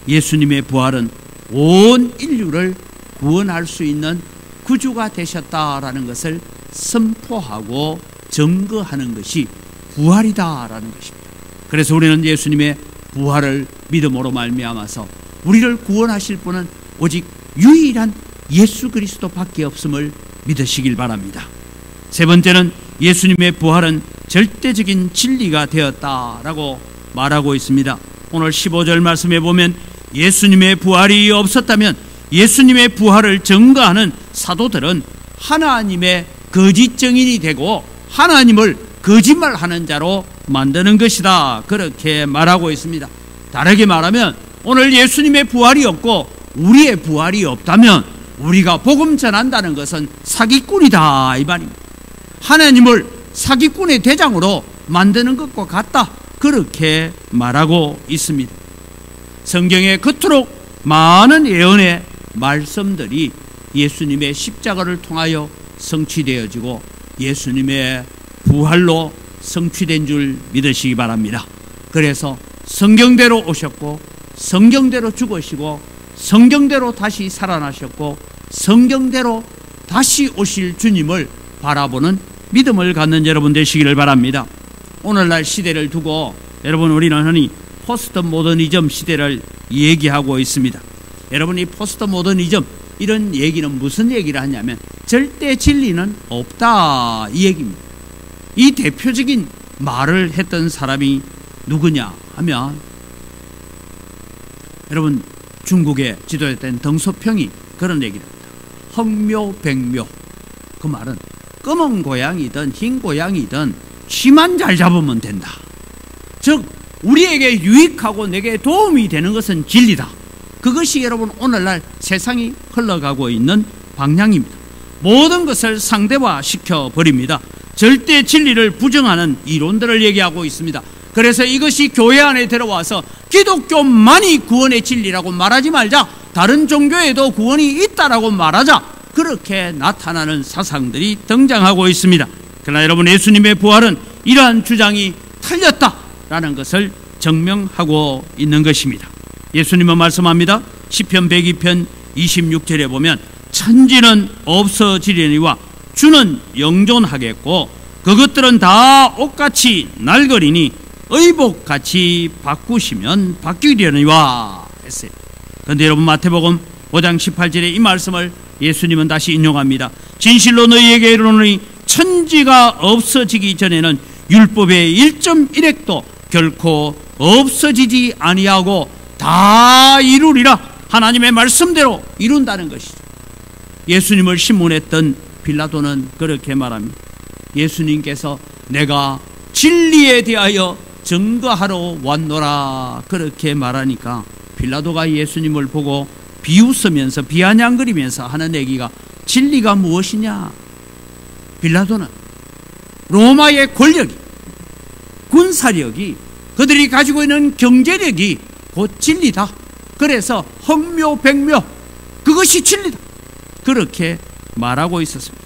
예수님의 부활은 온 인류를 구원할 수 있는 구주가 되셨다라는 것을 선포하고 증거하는 것이 부활이다라는 것입니다. 그래서 우리는 예수님의 부활을 믿음으로 말미암아서 우리를 구원하실 분은 오직 유일한 예수 그리스도밖에 없음을 믿으시길 바랍니다. 세 번째는 예수님의 부활은 절대적인 진리가 되었다라고 말하고 있습니다. 오늘 15절 말씀에 보면 예수님의 부활이 없었다면 예수님의 부활을 증거하는 사도들은 하나님의 거짓 증인이 되고 하나님을 거짓말하는 자로 만드는 것이다, 그렇게 말하고 있습니다. 다르게 말하면 오늘 예수님의 부활이 없고 우리의 부활이 없다면 우리가 복음 전한다는 것은 사기꾼이다 이 말입니다. 하나님을 사기꾼의 대장으로 만드는 것과 같다, 그렇게 말하고 있습니다. 성경에 그토록 많은 예언의 말씀들이 예수님의 십자가를 통하여 성취되어지고 예수님의 부활로 성취된 줄 믿으시기 바랍니다. 그래서 성경대로 오셨고 성경대로 죽으시고 성경대로 다시 살아나셨고 성경대로 다시 오실 주님을 바라보는 믿음을 갖는 여러분 되시기를 바랍니다. 오늘날 시대를 두고 여러분, 우리는 흔히 포스트 모더니즘 시대를 얘기하고 있습니다. 여러분, 이 포스트 모더니즘, 이런 얘기는 무슨 얘기를 하냐면 절대 진리는 없다 이 얘기입니다. 이 대표적인 말을 했던 사람이 누구냐 하면 여러분, 중국의 지도했던 덩소평이 그런 얘기를 합니다. 헝묘백묘. 그 말은 검은 고양이든 흰 고양이든 쥐만 잘 잡으면 된다. 즉 우리에게 유익하고 내게 도움이 되는 것은 진리다. 그것이 여러분 오늘날 세상이 흘러가고 있는 방향입니다. 모든 것을 상대화시켜 버립니다. 절대 진리를 부정하는 이론들을 얘기하고 있습니다. 그래서 이것이 교회 안에 들어와서 기독교만이 구원의 진리라고 말하지 말자, 다른 종교에도 구원이 있다라고 말하자, 그렇게 나타나는 사상들이 등장하고 있습니다. 그러나 여러분, 예수님의 부활은 이러한 주장이 틀렸다라는 것을 증명하고 있는 것입니다. 예수님은 말씀합니다. 시편 102편 26절에 보면 천지는 없어지려니와 주는 영존하겠고 그것들은 다 옷같이 낡으리니 의복같이 바꾸시면 바뀌려니와 했어요. 그런데 여러분, 마태복음 5장 18절에 이 말씀을 예수님은 다시 인용합니다. 진실로 너희에게 이르노니 천지가 없어지기 전에는 율법의 1.1획도 결코 없어지지 아니하고 다 이루리라. 하나님의 말씀대로 이룬다는 것이죠. 예수님을 신문했던 빌라도는 그렇게 말합니다. 예수님께서 내가 진리에 대하여 증거하러 왔노라 그렇게 말하니까 빌라도가 예수님을 보고 비웃으면서 비아냥거리면서 하는 얘기가 진리가 무엇이냐? 빌라도는 로마의 권력이, 군사력이, 그들이 가지고 있는 경제력이 곧 진리다. 그래서 헝묘백묘, 그것이 진리다, 그렇게 말하고 있었습니다.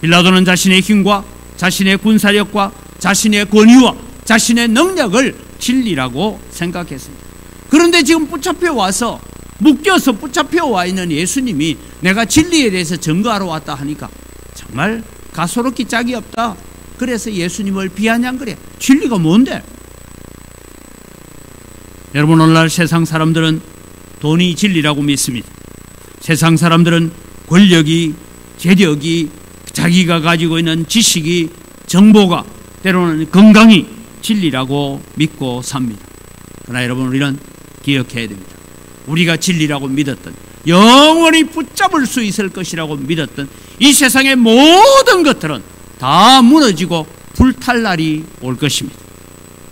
빌라도는 자신의 힘과 자신의 군사력과 자신의 권위와 자신의 능력을 진리라고 생각했습니다. 그런데 지금 붙잡혀 와서, 묶여서 붙잡혀 와 있는 예수님이 내가 진리에 대해서 증거하러 왔다 하니까 정말 가소롭기 짝이 없다. 그래서 예수님을 비아냥거려. 진리가 뭔데? 여러분, 오늘날 세상 사람들은 돈이 진리라고 믿습니다. 세상 사람들은 권력이, 재력이, 자기가 가지고 있는 지식이, 정보가, 때로는 건강이 진리라고 믿고 삽니다. 그러나 여러분, 우리는 기억해야 됩니다. 우리가 진리라고 믿었던, 영원히 붙잡을 수 있을 것이라고 믿었던 이 세상의 모든 것들은 다 무너지고 불탈 날이 올 것입니다.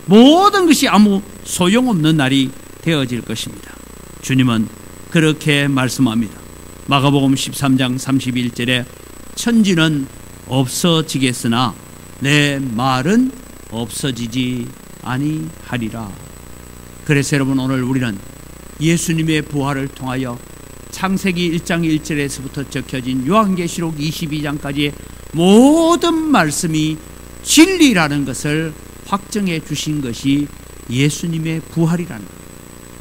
모든 것이 아무 소용없는 날이 되어질 것입니다. 주님은 그렇게 말씀합니다. 마가복음 13장 31절에 천지는 없어지겠으나 내 말은 없어지지 아니하리라. 그래서 여러분, 오늘 우리는 예수님의 부활을 통하여 창세기 1장 1절에서부터 적혀진 요한계시록 22장까지의 모든 말씀이 진리라는 것을 확정해 주신 것이 예수님의 부활이라는 것.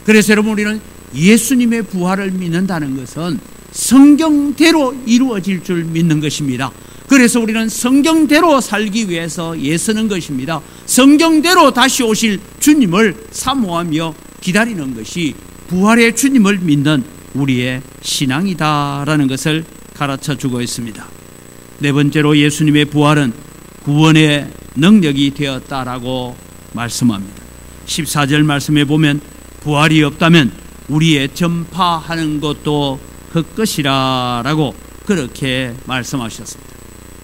그래서 여러분, 우리는 예수님의 부활을 믿는다는 것은 성경대로 이루어질 줄 믿는 것입니다. 그래서 우리는 성경대로 살기 위해서 애쓰는 것입니다. 성경대로 다시 오실 주님을 사모하며 기다리는 것이 부활의 주님을 믿는 우리의 신앙이다라는 것을 가르쳐 주고 있습니다. 네 번째로, 예수님의 부활은 구원의 능력이 되었다라고 말씀합니다. 14절 말씀에 보면 부활이 없다면 우리의 전파하는 것도 헛것이라라고 그렇게 말씀하셨습니다.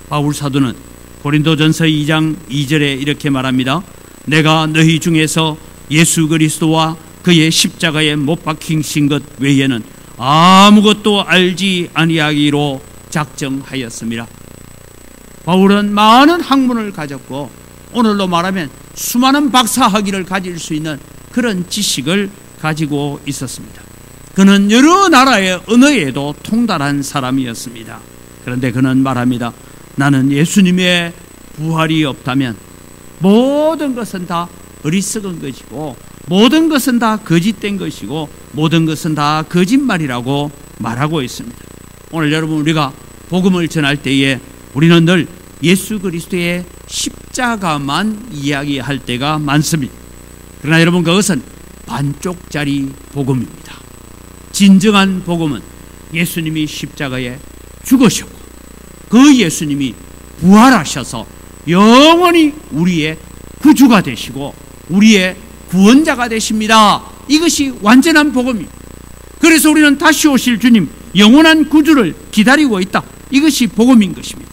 바울 사도는 고린도전서 2장 2절에 이렇게 말합니다. 내가 너희 중에서 예수 그리스도와 그의 십자가에 못 박히신 것 외에는 아무것도 알지 아니하기로 작정하였습니다. 바울은 많은 학문을 가졌고 오늘로 말하면 수많은 박사학위를 가질 수 있는 그런 지식을 가지고 있었습니다. 그는 여러 나라의 언어에도 통달한 사람이었습니다. 그런데 그는 말합니다. 나는 예수님의 부활이 없다면 모든 것은 다 어리석은 것이고 모든 것은 다 거짓된 것이고 모든 것은 다 거짓말이라고 말하고 있습니다. 오늘 여러분, 우리가 복음을 전할 때에 우리는 늘 예수 그리스도의 십자가만 이야기할 때가 많습니다. 그러나 여러분, 그것은 반쪽짜리 복음입니다. 진정한 복음은 예수님이 십자가에 죽으셨고 그 예수님이 부활하셔서 영원히 우리의 구주가 되시고 우리의 구원자가 되십니다. 이것이 완전한 복음입니다. 그래서 우리는 다시 오실 주님, 영원한 구주를 기다리고 있다. 이것이 복음인 것입니다.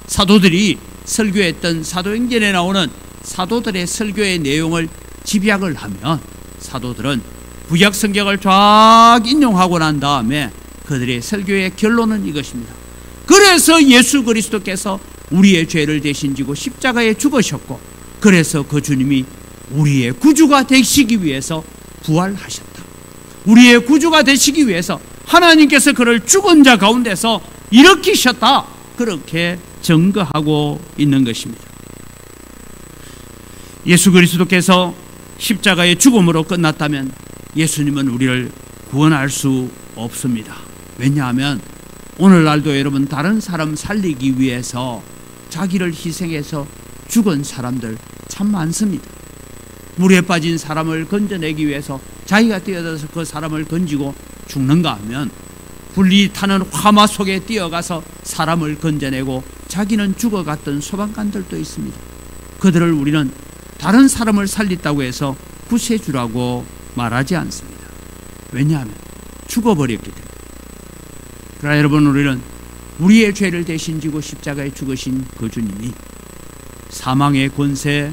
사도들이 설교했던 사도행전에 나오는 사도들의 설교의 내용을 집약을 하면 사도들은 구약 성경을 쫙 인용하고 난 다음에 그들의 설교의 결론은 이것입니다. 그래서 예수 그리스도께서 우리의 죄를 대신 지고 십자가에 죽으셨고 그래서 그 주님이 우리의 구주가 되시기 위해서 부활하셨다. 우리의 구주가 되시기 위해서 하나님께서 그를 죽은 자 가운데서 일으키셨다. 그렇게 증거하고 있는 것입니다. 예수 그리스도께서 십자가의 죽음으로 끝났다면 예수님은 우리를 구원할 수 없습니다. 왜냐하면 오늘날도 여러분, 다른 사람 살리기 위해서 자기를 희생해서 죽은 사람들 참 많습니다. 물에 빠진 사람을 건져내기 위해서 자기가 뛰어들어서 그 사람을 건지고 죽는가 하면 불이 타는 화마 속에 뛰어가서 사람을 건져내고 자기는 죽어갔던 소방관들도 있습니다. 그들을 우리는 다른 사람을 살렸다고 해서 구세주라고 말하지 않습니다. 왜냐하면 죽어버렸기 때문에. 그러나 여러분, 우리는 우리의 죄를 대신 지고 십자가에 죽으신 그 주님이 사망의 권세,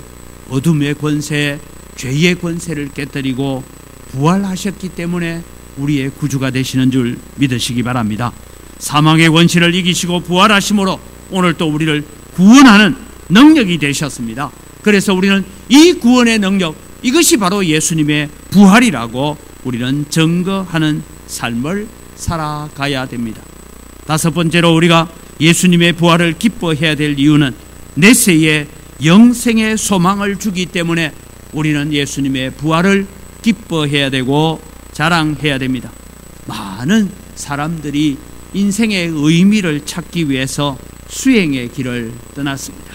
어둠의 권세, 죄의 권세를 깨뜨리고 부활하셨기 때문에 우리의 구주가 되시는 줄 믿으시기 바랍니다. 사망의 권세를 이기시고 부활하심으로 오늘 또 우리를 구원하는 능력이 되셨습니다. 그래서 우리는 이 구원의 능력, 이것이 바로 예수님의 부활이라고 우리는 증거하는 삶을 살아가야 됩니다. 다섯 번째로 우리가 예수님의 부활을 기뻐해야 될 이유는 내세에 영생의 소망을 주기 때문에 우리는 예수님의 부활을 기뻐해야 되고 자랑해야 됩니다. 많은 사람들이 인생의 의미를 찾기 위해서 수행의 길을 떠났습니다.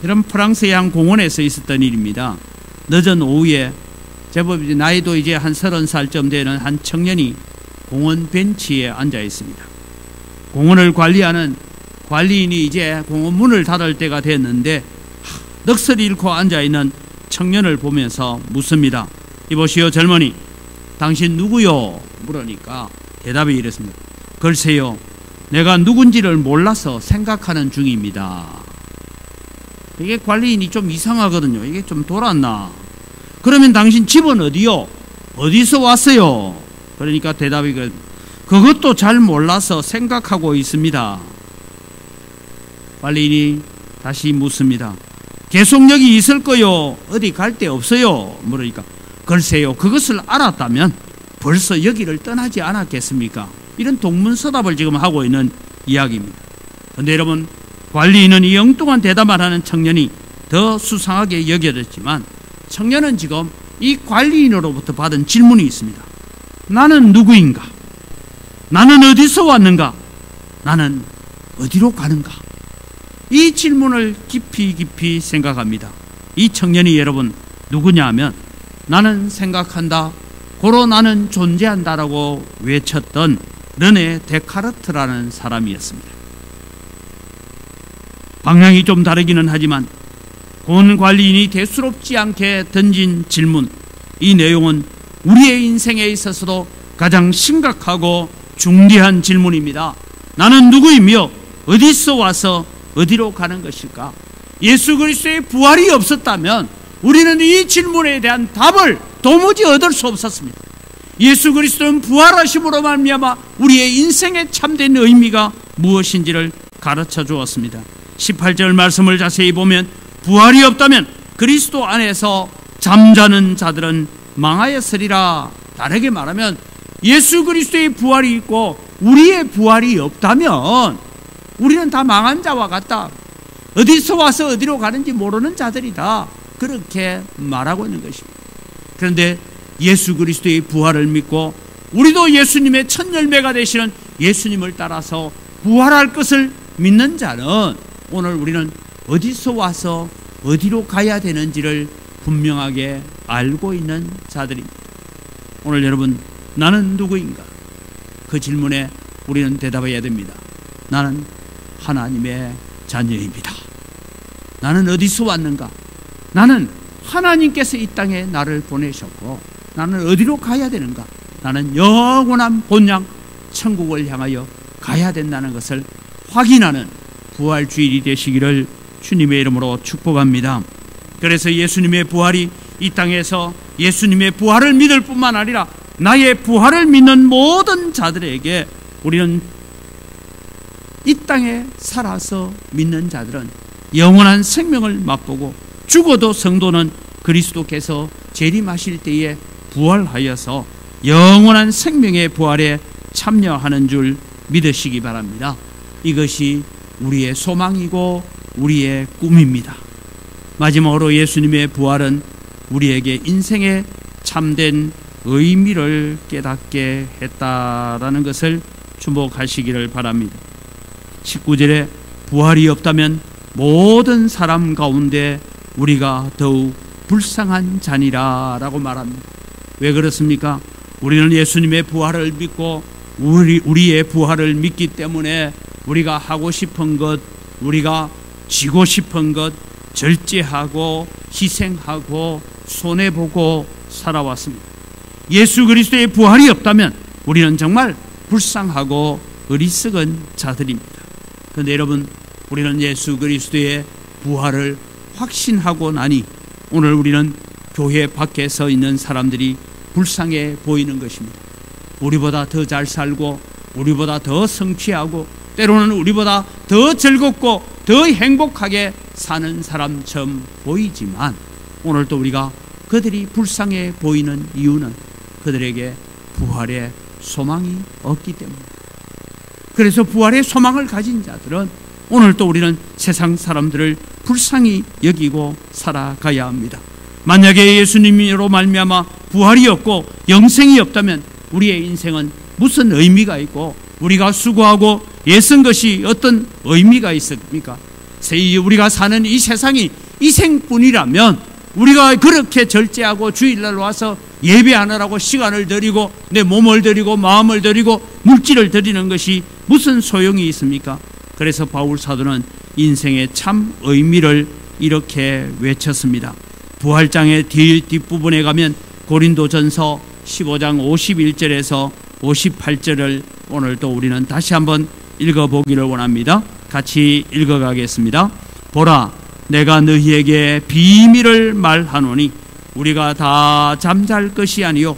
이런 프랑스의 한 공원에서 있었던 일입니다. 늦은 오후에 제법 나이도 이제 한 30살쯤 되는 한 청년이 공원 벤치에 앉아 있습니다. 공원을 관리하는 관리인이 이제 공원 문을 닫을 때가 됐는데 넋을 잃고 앉아 있는 청년을 보면서 묻습니다. 이보시오 젊은이, 당신 누구요? 물으니까 대답이 이랬습니다. 글쎄요, 내가 누군지를 몰라서 생각하는 중입니다. 이게 관리인이 좀 이상하거든요. 이게 좀 돌았나? 그러면 당신 집은 어디요? 어디서 왔어요? 그러니까 대답이 그것도 잘 몰라서 생각하고 있습니다. 관리인이 다시 묻습니다. 계속 여기 있을 거요? 어디 갈 데 없어요? 물으니까 글쎄요, 그것을 알았다면 벌써 여기를 떠나지 않았겠습니까? 이런 동문서답을 지금 하고 있는 이야기입니다. 그런데 여러분, 관리인은 이 엉뚱한 대답을 하는 청년이 더 수상하게 여겨졌지만 청년은 지금 이 관리인으로부터 받은 질문이 있습니다. 나는 누구인가? 나는 어디서 왔는가? 나는 어디로 가는가? 이 질문을 깊이 생각합니다. 이 청년이 여러분 누구냐 하면 나는 생각한다, 고로 나는 존재한다라고 외쳤던 르네 데카르트라는 사람이었습니다. 방향이 좀 다르기는 하지만 본 관리인이 대수롭지 않게 던진 질문, 이 내용은 우리의 인생에 있어서도 가장 심각하고 중대한 질문입니다. 나는 누구이며 어디서 와서 어디로 가는 것일까? 예수 그리스도의 부활이 없었다면 우리는 이 질문에 대한 답을 도무지 얻을 수 없었습니다. 예수 그리스도는 부활하심으로 말미암아 우리의 인생의 참된 의미가 무엇인지를 가르쳐 주었습니다. 18절 말씀을 자세히 보면 부활이 없다면 그리스도 안에서 잠자는 자들은 망하였으리라. 다르게 말하면 예수 그리스도의 부활이 있고 우리의 부활이 없다면 우리는 다 망한 자와 같다. 어디서 와서 어디로 가는지 모르는 자들이다. 그렇게 말하고 있는 것입니다. 그런데 예수 그리스도의 부활을 믿고 우리도 예수님의 첫 열매가 되시는 예수님을 따라서 부활할 것을 믿는 자는 오늘 우리는 어디서 와서 어디로 가야 되는지를 분명하게 알고 있는 자들입니다. 오늘 여러분, 나는 누구인가? 그 질문에 우리는 대답해야 됩니다. 나는 하나님의 자녀입니다. 나는 어디서 왔는가? 나는 하나님께서 이 땅에 나를 보내셨고 나는 어디로 가야 되는가? 나는 영원한 본향 천국을 향하여 가야 된다는 것을 확인하는 부활주일이 되시기를 주님의 이름으로 축복합니다. 그래서 예수님의 부활이 이 땅에서 예수님의 부활을 믿을 뿐만 아니라 나의 부활을 믿는 모든 자들에게 우리는 이 땅에 살아서 믿는 자들은 영원한 생명을 맛보고 죽어도 성도는 그리스도께서 재림하실 때에 부활하여서 영원한 생명의 부활에 참여하는 줄 믿으시기 바랍니다. 이것이 우리의 소망이고 우리의 꿈입니다. 마지막으로 예수님의 부활은 우리에게 인생의 참된 의미를 깨닫게 했다라는 것을 주목하시기를 바랍니다. 19절에 부활이 없다면 모든 사람 가운데 우리가 더욱 불쌍한 자니라 라고 말합니다. 왜 그렇습니까? 우리는 예수님의 부활을 믿고 우리의 부활을 믿기 때문에 우리가 하고 싶은 것, 우리가 지고 싶은 것 절제하고 희생하고 손해보고 살아왔습니다. 예수 그리스도의 부활이 없다면 우리는 정말 불쌍하고 어리석은 자들입니다. 그런데 여러분, 우리는 예수 그리스도의 부활을 확신하고 나니 오늘 우리는 교회 밖에 서 있는 사람들이 불쌍해 보이는 것입니다. 우리보다 더 잘 살고 우리보다 더 성취하고 때로는 우리보다 더 즐겁고 더 행복하게 사는 사람처럼 보이지만 오늘 또 우리가 그들이 불쌍해 보이는 이유는 그들에게 부활의 소망이 없기 때문입니다. 그래서 부활의 소망을 가진 자들은 오늘 또 우리는 세상 사람들을 불쌍히 여기고 살아가야 합니다. 만약에 예수님으로 말미암아 부활이 없고 영생이 없다면 우리의 인생은 무슨 의미가 있고 우리가 수고하고 애쓴 것이 어떤 의미가 있습니까? 우리가 사는 이 세상이 이생뿐이라면 우리가 그렇게 절제하고 주일날 와서 예배하느라고 시간을 들이고 내 몸을 들이고 마음을 들이고 물질을 들이는 것이 무슨 소용이 있습니까? 그래서 바울 사도는 인생의 참 의미를 이렇게 외쳤습니다. 부활장의 뒷부분에 가면 고린도전서 15장 51절에서 58절을 오늘 또 우리는 다시 한번 읽어보기를 원합니다. 같이 읽어가겠습니다. 보라, 내가 너희에게 비밀을 말하노니 우리가 다 잠잘 것이 아니요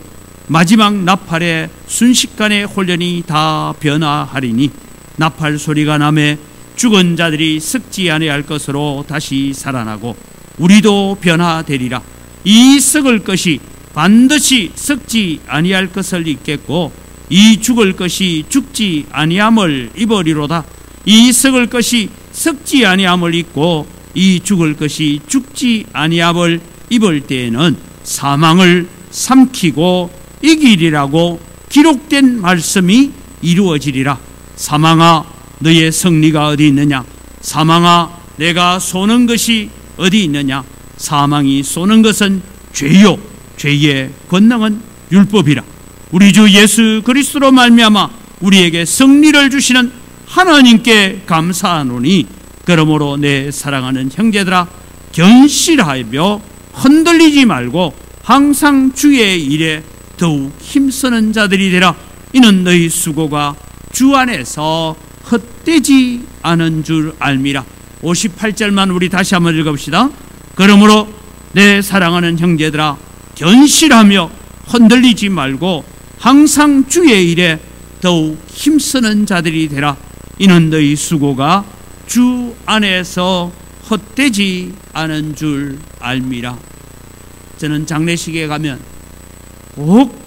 마지막 나팔의 순식간에 혼련이 다 변화하리니 나팔 소리가 나매 죽은 자들이 썩지 아니할 것으로 다시 살아나고 우리도 변화되리라. 이 썩을 것이 반드시 썩지 아니할 것을 잊겠고 이 죽을 것이 죽지 아니함을 입으리로다. 이 썩을 것이 썩지 아니함을 잊고 이 죽을 것이 죽지 아니함을 입을 때에는 사망을 삼키고 이기리라고 기록된 말씀이 이루어지리라. 사망아, 너의 승리가 어디 있느냐? 사망아, 내가 쏘는 것이 어디 있느냐? 사망이 쏘는 것은 죄요, 죄의 권능은 율법이라. 우리 주 예수 그리스도로 말미암아 우리에게 승리를 주시는 하나님께 감사하노니 그러므로 내 사랑하는 형제들아, 견실하며 흔들리지 말고 항상 주의 일에 더욱 힘쓰는 자들이 되라. 이는 너희 수고가 주 안에서 헛되지 않은 줄 알미라. 58절만 우리 다시 한번 읽어봅시다. 그러므로 내 사랑하는 형제들아, 견실하며 흔들리지 말고 항상 주의 일에 더욱 힘쓰는 자들이 되라. 이는 너희 수고가 주 안에서 헛되지 않은 줄 알미라. 저는 장례식에 가면 꼭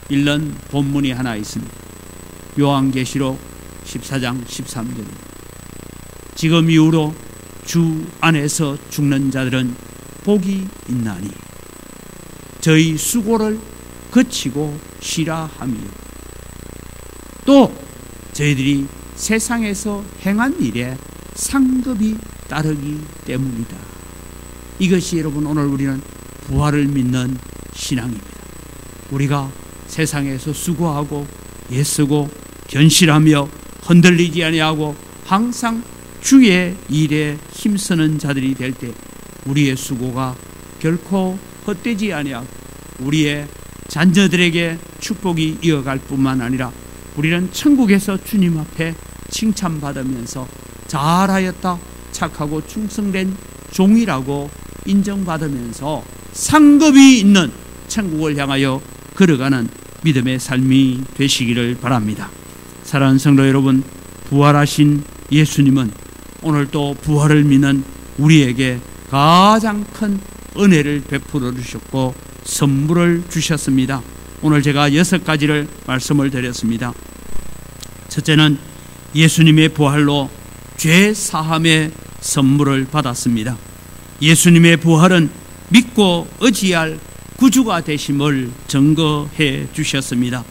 읽는 본문이 하나 있습니다. 요한계시록 14장 13절입니다. 지금 이후로 주 안에서 죽는 자들은 복이 있나니 저희 수고를 그치고 쉬라 하며, 또 저희들이 세상에서 행한 일에 상급이 따르기 때문이다. 이것이 여러분 오늘 우리는 부활을 믿는 신앙입니다. 우리가 세상에서 수고하고 애쓰고 견실하며 흔들리지 아니하고 항상 주의 일에 힘쓰는 자들이 될 때 우리의 수고가 결코 헛되지 아니하고 우리의 자녀들에게 축복이 이어갈 뿐만 아니라 우리는 천국에서 주님 앞에 칭찬받으면서 잘하였다, 착하고 충성된 종이라고 인정받으면서 상급이 있는 천국을 향하여 걸어가는 믿음의 삶이 되시기를 바랍니다. 사랑하는 성도 여러분, 부활하신 예수님은 오늘 또 부활을 믿는 우리에게 가장 큰 은혜를 베풀어 주셨고 선물을 주셨습니다. 오늘 제가 6가지를 말씀을 드렸습니다. 첫째는 예수님의 부활로 죄 사함의 선물을 받았습니다. 예수님의 부활은 믿고 의지할 구주가 되심을 증거해 주셨습니다.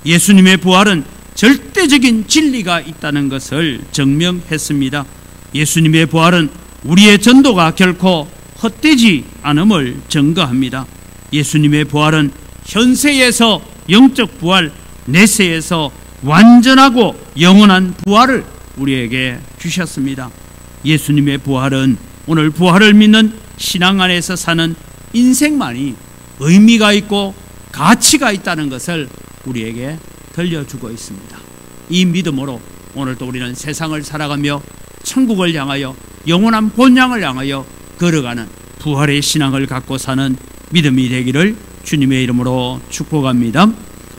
예수님의 부활은 절대적인 진리가 있다는 것을 증명했습니다. 예수님의 부활은 우리의 전도가 결코 헛되지 않음을 증거합니다. 예수님의 부활은 현세에서 영적 부활, 내세에서 완전하고 영원한 부활을 우리에게 주셨습니다. 예수님의 부활은 오늘 부활을 믿는 신앙 안에서 사는 인생만이 의미가 있고 가치가 있다는 것을 우리에게 들려주고 있습니다. 이 믿음으로 오늘도 우리는 세상을 살아가며 천국을 향하여 영원한 본향을 향하여 걸어가는 부활의 신앙을 갖고 사는 믿음이 되기를 주님의 이름으로 축복합니다.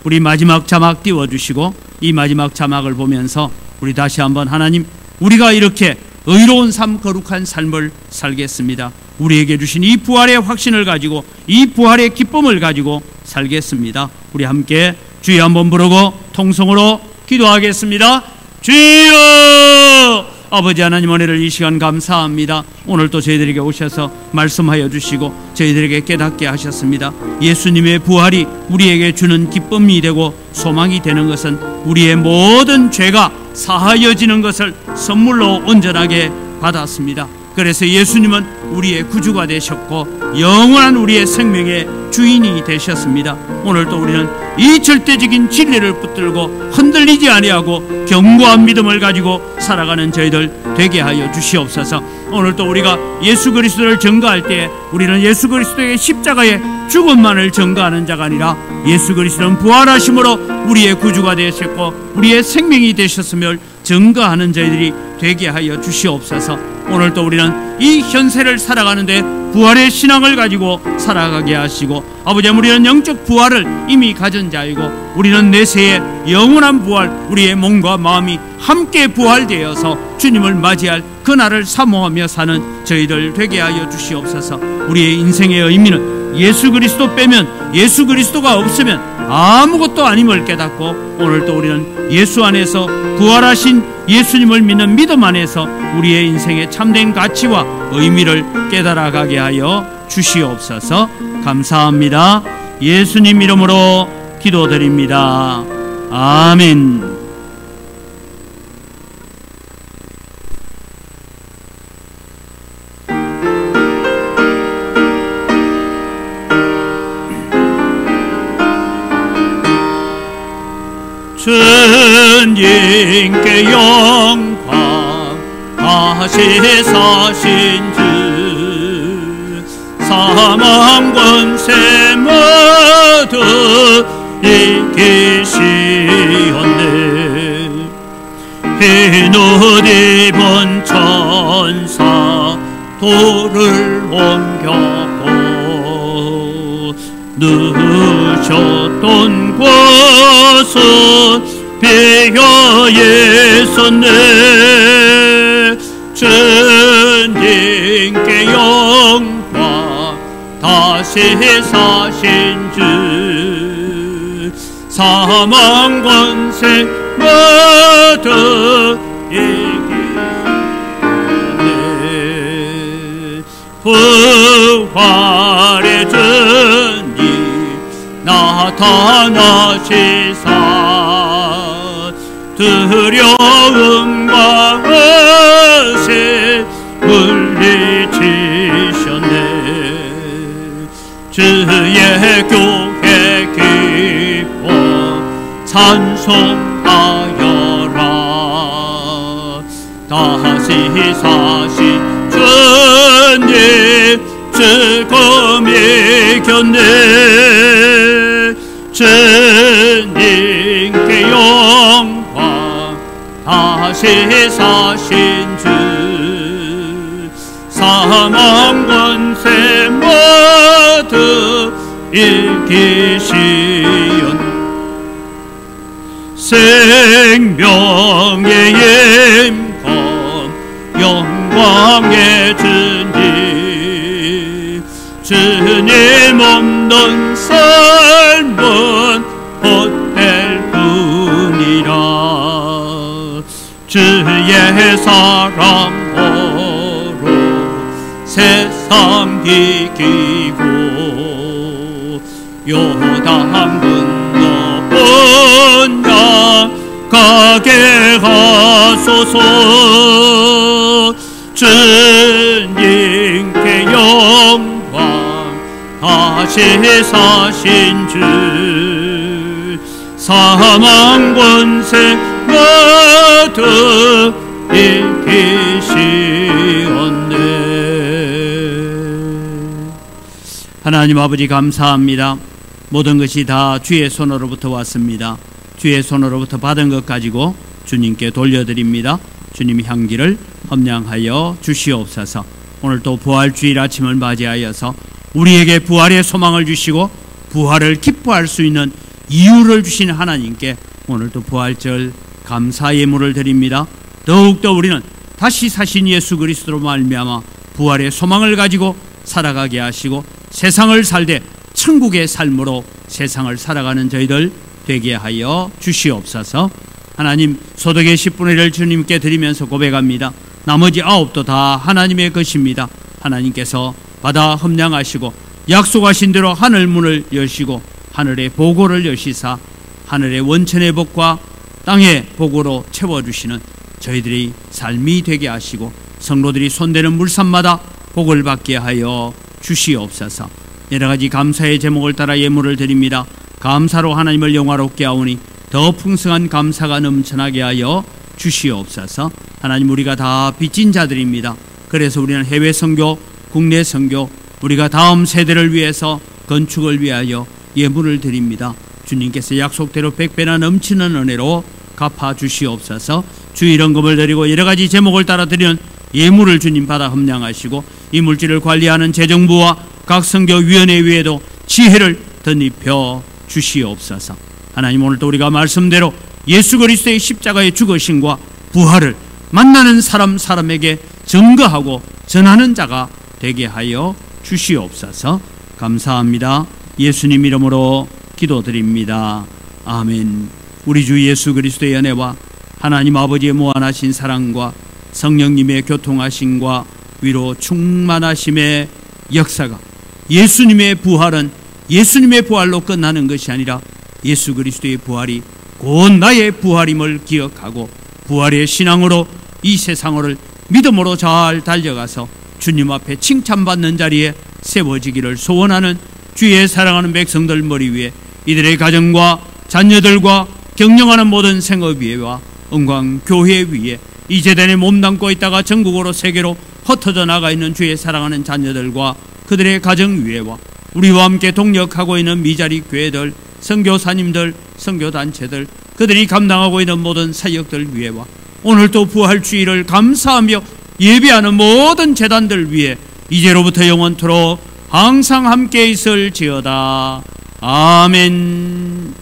우리 마지막 자막 띄워주시고 이 마지막 자막을 보면서 우리 다시 한번 하나님, 우리가 이렇게 의로운 삶, 거룩한 삶을 살겠습니다. 우리에게 주신 이 부활의 확신을 가지고 이 부활의 기쁨을 가지고 살겠습니다. 우리 함께 주여 한번 부르고 통성으로 기도하겠습니다. 주여! 아버지 하나님, 은혜를 이 시간 감사합니다. 오늘 또 저희들에게 오셔서 말씀하여 주시고 저희들에게 깨닫게 하셨습니다. 예수님의 부활이 우리에게 주는 기쁨이 되고 소망이 되는 것은 우리의 모든 죄가 사하여지는 것을 선물로 온전하게 받았습니다. 그래서 예수님은 우리의 구주가 되셨고 영원한 우리의 생명의 주인이 되셨습니다. 오늘도 우리는 이 절대적인 진리를 붙들고 흔들리지 아니하고 견고한 믿음을 가지고 살아가는 저희들 되게 하여 주시옵소서. 오늘도 우리가 예수 그리스도를 증거할 때 우리는 예수 그리스도의 십자가의 죽음만을 증거하는 자가 아니라 예수 그리스도는 부활하심으로 우리의 구주가 되셨고 우리의 생명이 되셨음을 증거하는 저희들이 되게 하여 주시옵소서. 오늘도 우리는 이 현세를 살아가는데 부활의 신앙을 가지고 살아가게 하시고, 아버지, 우리는 영적 부활을 이미 가진 자이고 우리는 내세의 영원한 부활, 우리의 몸과 마음이 함께 부활되어서 주님을 맞이할 그날을 사모하며 사는 저희들 되게 하여 주시옵소서. 우리의 인생의 의미는 예수 그리스도 빼면, 예수 그리스도가 없으면 아무것도 아님을 깨닫고 오늘도 우리는 예수 안에서 부활하신 예수님을 믿는 믿음 안에서 우리의 인생의 참된 가치와 의미를 깨달아가게 하여 주시옵소서. 감사합니다. 예수님 이름으로 기도드립니다. 아멘. 주님께 영광 다시 사신 주, 사망 권세 모두 이기시었네. 흰 옷 입은 천사 돌을 옮겼고 누셨던 곳은 비어에 섰네. 주님께 영광 다시 사신 주 사망 권세 모두 이기네. 부활의 주님 나타나시사 두려움과 의심 물리치셨네. 주의 교회 기뻐 찬송하여라. 다시 사신 주님 죽음 이겼네. 주님께 영광 다시 사신 주 사망 권세 모두 이기시온. 생명의 임금 영광의 주님 주님 없는 삶은 헛될 뿐이라. 주의 사랑으로 세상 이기고 요단 건너 번영하게 하소서. 주님께 영광 다시 사신 주 사망 권세 모두 이기시었네. 하나님 아버지 감사합니다. 모든 것이 다 주의 손으로부터 왔습니다. 주의 손으로부터 받은 것 가지고 주님께 돌려드립니다. 주님 향기를 험량하여 주시옵소서. 오늘 또 부활주일 아침을 맞이하여서 우리에게 부활의 소망을 주시고 부활을 기뻐할 수 있는 이유를 주신 하나님께 오늘도 부활절 감사 예물을 드립니다. 더욱더 우리는 다시 사신 예수 그리스도로 말미암아 부활의 소망을 가지고 살아가게 하시고 세상을 살되 천국의 삶으로 세상을 살아가는 저희들 되게 하여 주시옵소서. 하나님, 소득의 10분의 1을 주님께 드리면서 고백합니다. 나머지 9도 다 하나님의 것입니다. 하나님께서 받아 험량하시고 약속하신 대로 하늘 문을 여시고 하늘의 보고를 여시사 하늘의 원천의 복과 땅의 복으로 채워주시는 저희들이 삶이 되게 하시고 성도들이 손대는 물산마다 복을 받게 하여 주시옵소서. 여러 가지 감사의 제목을 따라 예물을 드립니다. 감사로 하나님을 영화롭게 하오니 더 풍성한 감사가 넘쳐나게 하여 주시옵소서. 하나님, 우리가 다 빚진 자들입니다. 그래서 우리는 해외 선교, 국내 선교, 우리가 다음 세대를 위해서 건축을 위하여 예물을 드립니다. 주님께서 약속대로 100배나 넘치는 은혜로 갚아 주시옵소서. 주일헌금을 드리고 여러 가지 제목을 따라 드리는 예물을 주님 받아 험량하시고 이 물질을 관리하는 재정부와 각 선교위원회 위에도 지혜를 덧입혀 주시옵소서. 하나님, 오늘도 우리가 말씀대로 예수 그리스도의 십자가의 죽으심과 부활을 만나는 사람에게 증거하고 전하는 자가 되게 하여 주시옵소서. 감사합니다. 예수님 이름으로 기도드립니다. 아멘. 우리 주 예수 그리스도의 은혜와 하나님 아버지의 무한하신 사랑과 성령님의 교통하심과 위로 충만하심의 역사가, 예수님의 부활은 예수님의 부활로 끝나는 것이 아니라 예수 그리스도의 부활이 곧 나의 부활임을 기억하고 부활의 신앙으로 이 세상을 믿음으로 잘 달려가서 주님 앞에 칭찬받는 자리에 세워지기를 소원하는 주의 사랑하는 백성들 머리 위에, 이들의 가정과 자녀들과 경영하는 모든 생업위에와 은광교회 위에, 이 재단에 몸담고 있다가 전국으로 세계로 흩어져 나가 있는 주의 사랑하는 자녀들과 그들의 가정 위에와 우리와 함께 동력하고 있는 미자리 교회들, 선교사님들, 선교단체들, 그들이 감당하고 있는 모든 사역들 위에와 오늘도 부활주의를 감사하며 예배하는 모든 재단들 위에 이제로부터 영원토록 항상 함께 있을지어다. 아멘.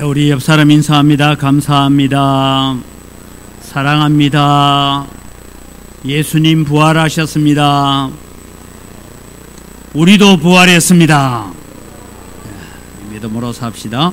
우리 옆 사람 인사합니다. 감사합니다. 사랑합니다. 예수님 부활하셨습니다. 우리도 부활했습니다. 믿음으로 삽시다.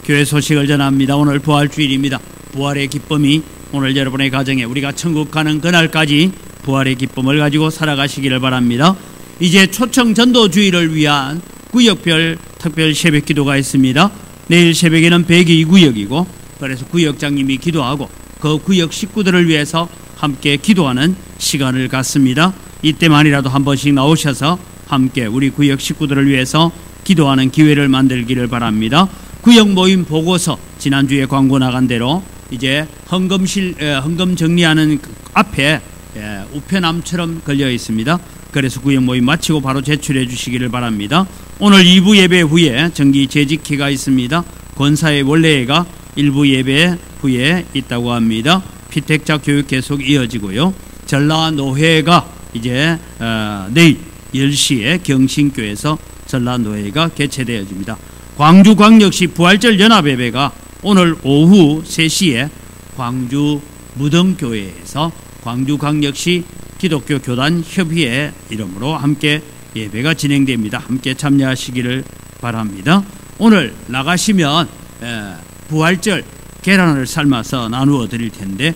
교회 소식을 전합니다. 오늘 부활주일입니다. 부활의 기쁨이 오늘 여러분의 가정에 우리가 천국 가는 그날까지 부활의 기쁨을 가지고 살아가시기를 바랍니다. 이제 초청 전도주의를 위한 구역별 특별 새벽 기도가 있습니다. 내일 새벽에는 102구역이고 그래서 구역장님이 기도하고 그 구역 식구들을 위해서 함께 기도하는 시간을 갖습니다. 이때만이라도 한 번씩 나오셔서 함께 우리 구역 식구들을 위해서 기도하는 기회를 만들기를 바랍니다. 구역 모임 보고서 지난주에 광고 나간 대로 이제 헌금 정리하는 앞에 우편함처럼 걸려 있습니다. 그래서 구역 모임 마치고 바로 제출해 주시기를 바랍니다. 오늘 2부 예배 후에 정기 재직회가 있습니다. 권사의 원래회가 1부 예배 후에 있다고 합니다. 피택자 교육 계속 이어지고요. 전라노회가 이제 내일 10시에 경신교에서 전라노회가 개최되어집니다. 광주광역시 부활절 연합예배가 오늘 오후 3시에 광주 무등교회에서 광주광역시 기독교 교단 협의회 이름으로 함께 예배가 진행됩니다. 함께 참여하시기를 바랍니다. 오늘 나가시면 부활절 계란을 삶아서 나누어 드릴 텐데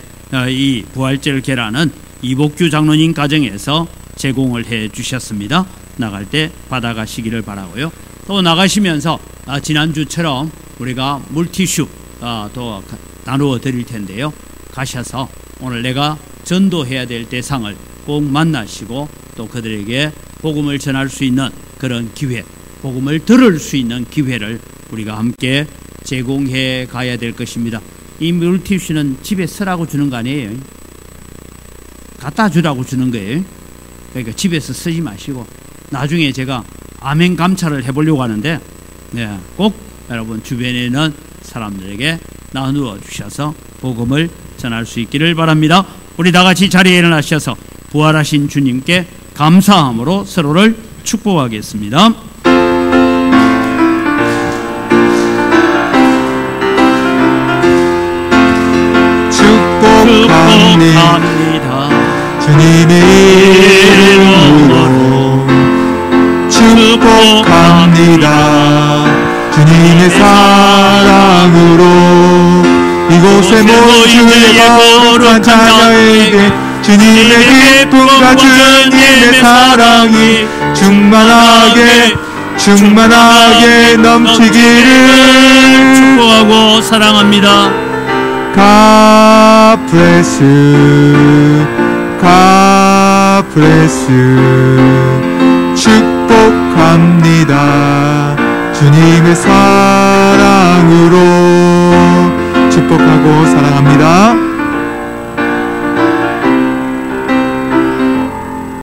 이 부활절 계란은 이복규 장로님 가정에서 제공을 해 주셨습니다. 나갈 때 받아가시기를 바라고요. 또 나가시면서 지난주처럼 우리가 물티슈 또 나누어 드릴 텐데요. 가셔서 오늘 내가 전도해야 될 대상을 꼭 만나시고 또 그들에게 복음을 전할 수 있는 그런 기회, 복음을 들을 수 있는 기회를 우리가 함께 제공해 가야 될 것입니다. 이 물티슈는 집에 쓰라고 주는 거 아니에요. 갖다 주라고 주는 거예요. 그러니까 집에서 쓰지 마시고 나중에 제가 아멘 감찰을 해보려고 하는데 꼭 여러분 주변에 있는 사람들에게 나누어 주셔서 복음을 전할 수 있기를 바랍니다. 우리 다같이 자리에 일어나셔서 부활하신 주님께 감사함으로 서로를 축복하겠습니다. 축복합니다. 주님의 이름으로 축복합니다. 주님의 사랑으로 이곳에 모인 거룩한 자녀에게 주님의 기쁨과 주님의 사랑이 충만하게 넘치기를 축복하고 사랑합니다. God bless you, God bless you. 축복합니다. 주님의 사랑으로 축복하고 사랑합니다.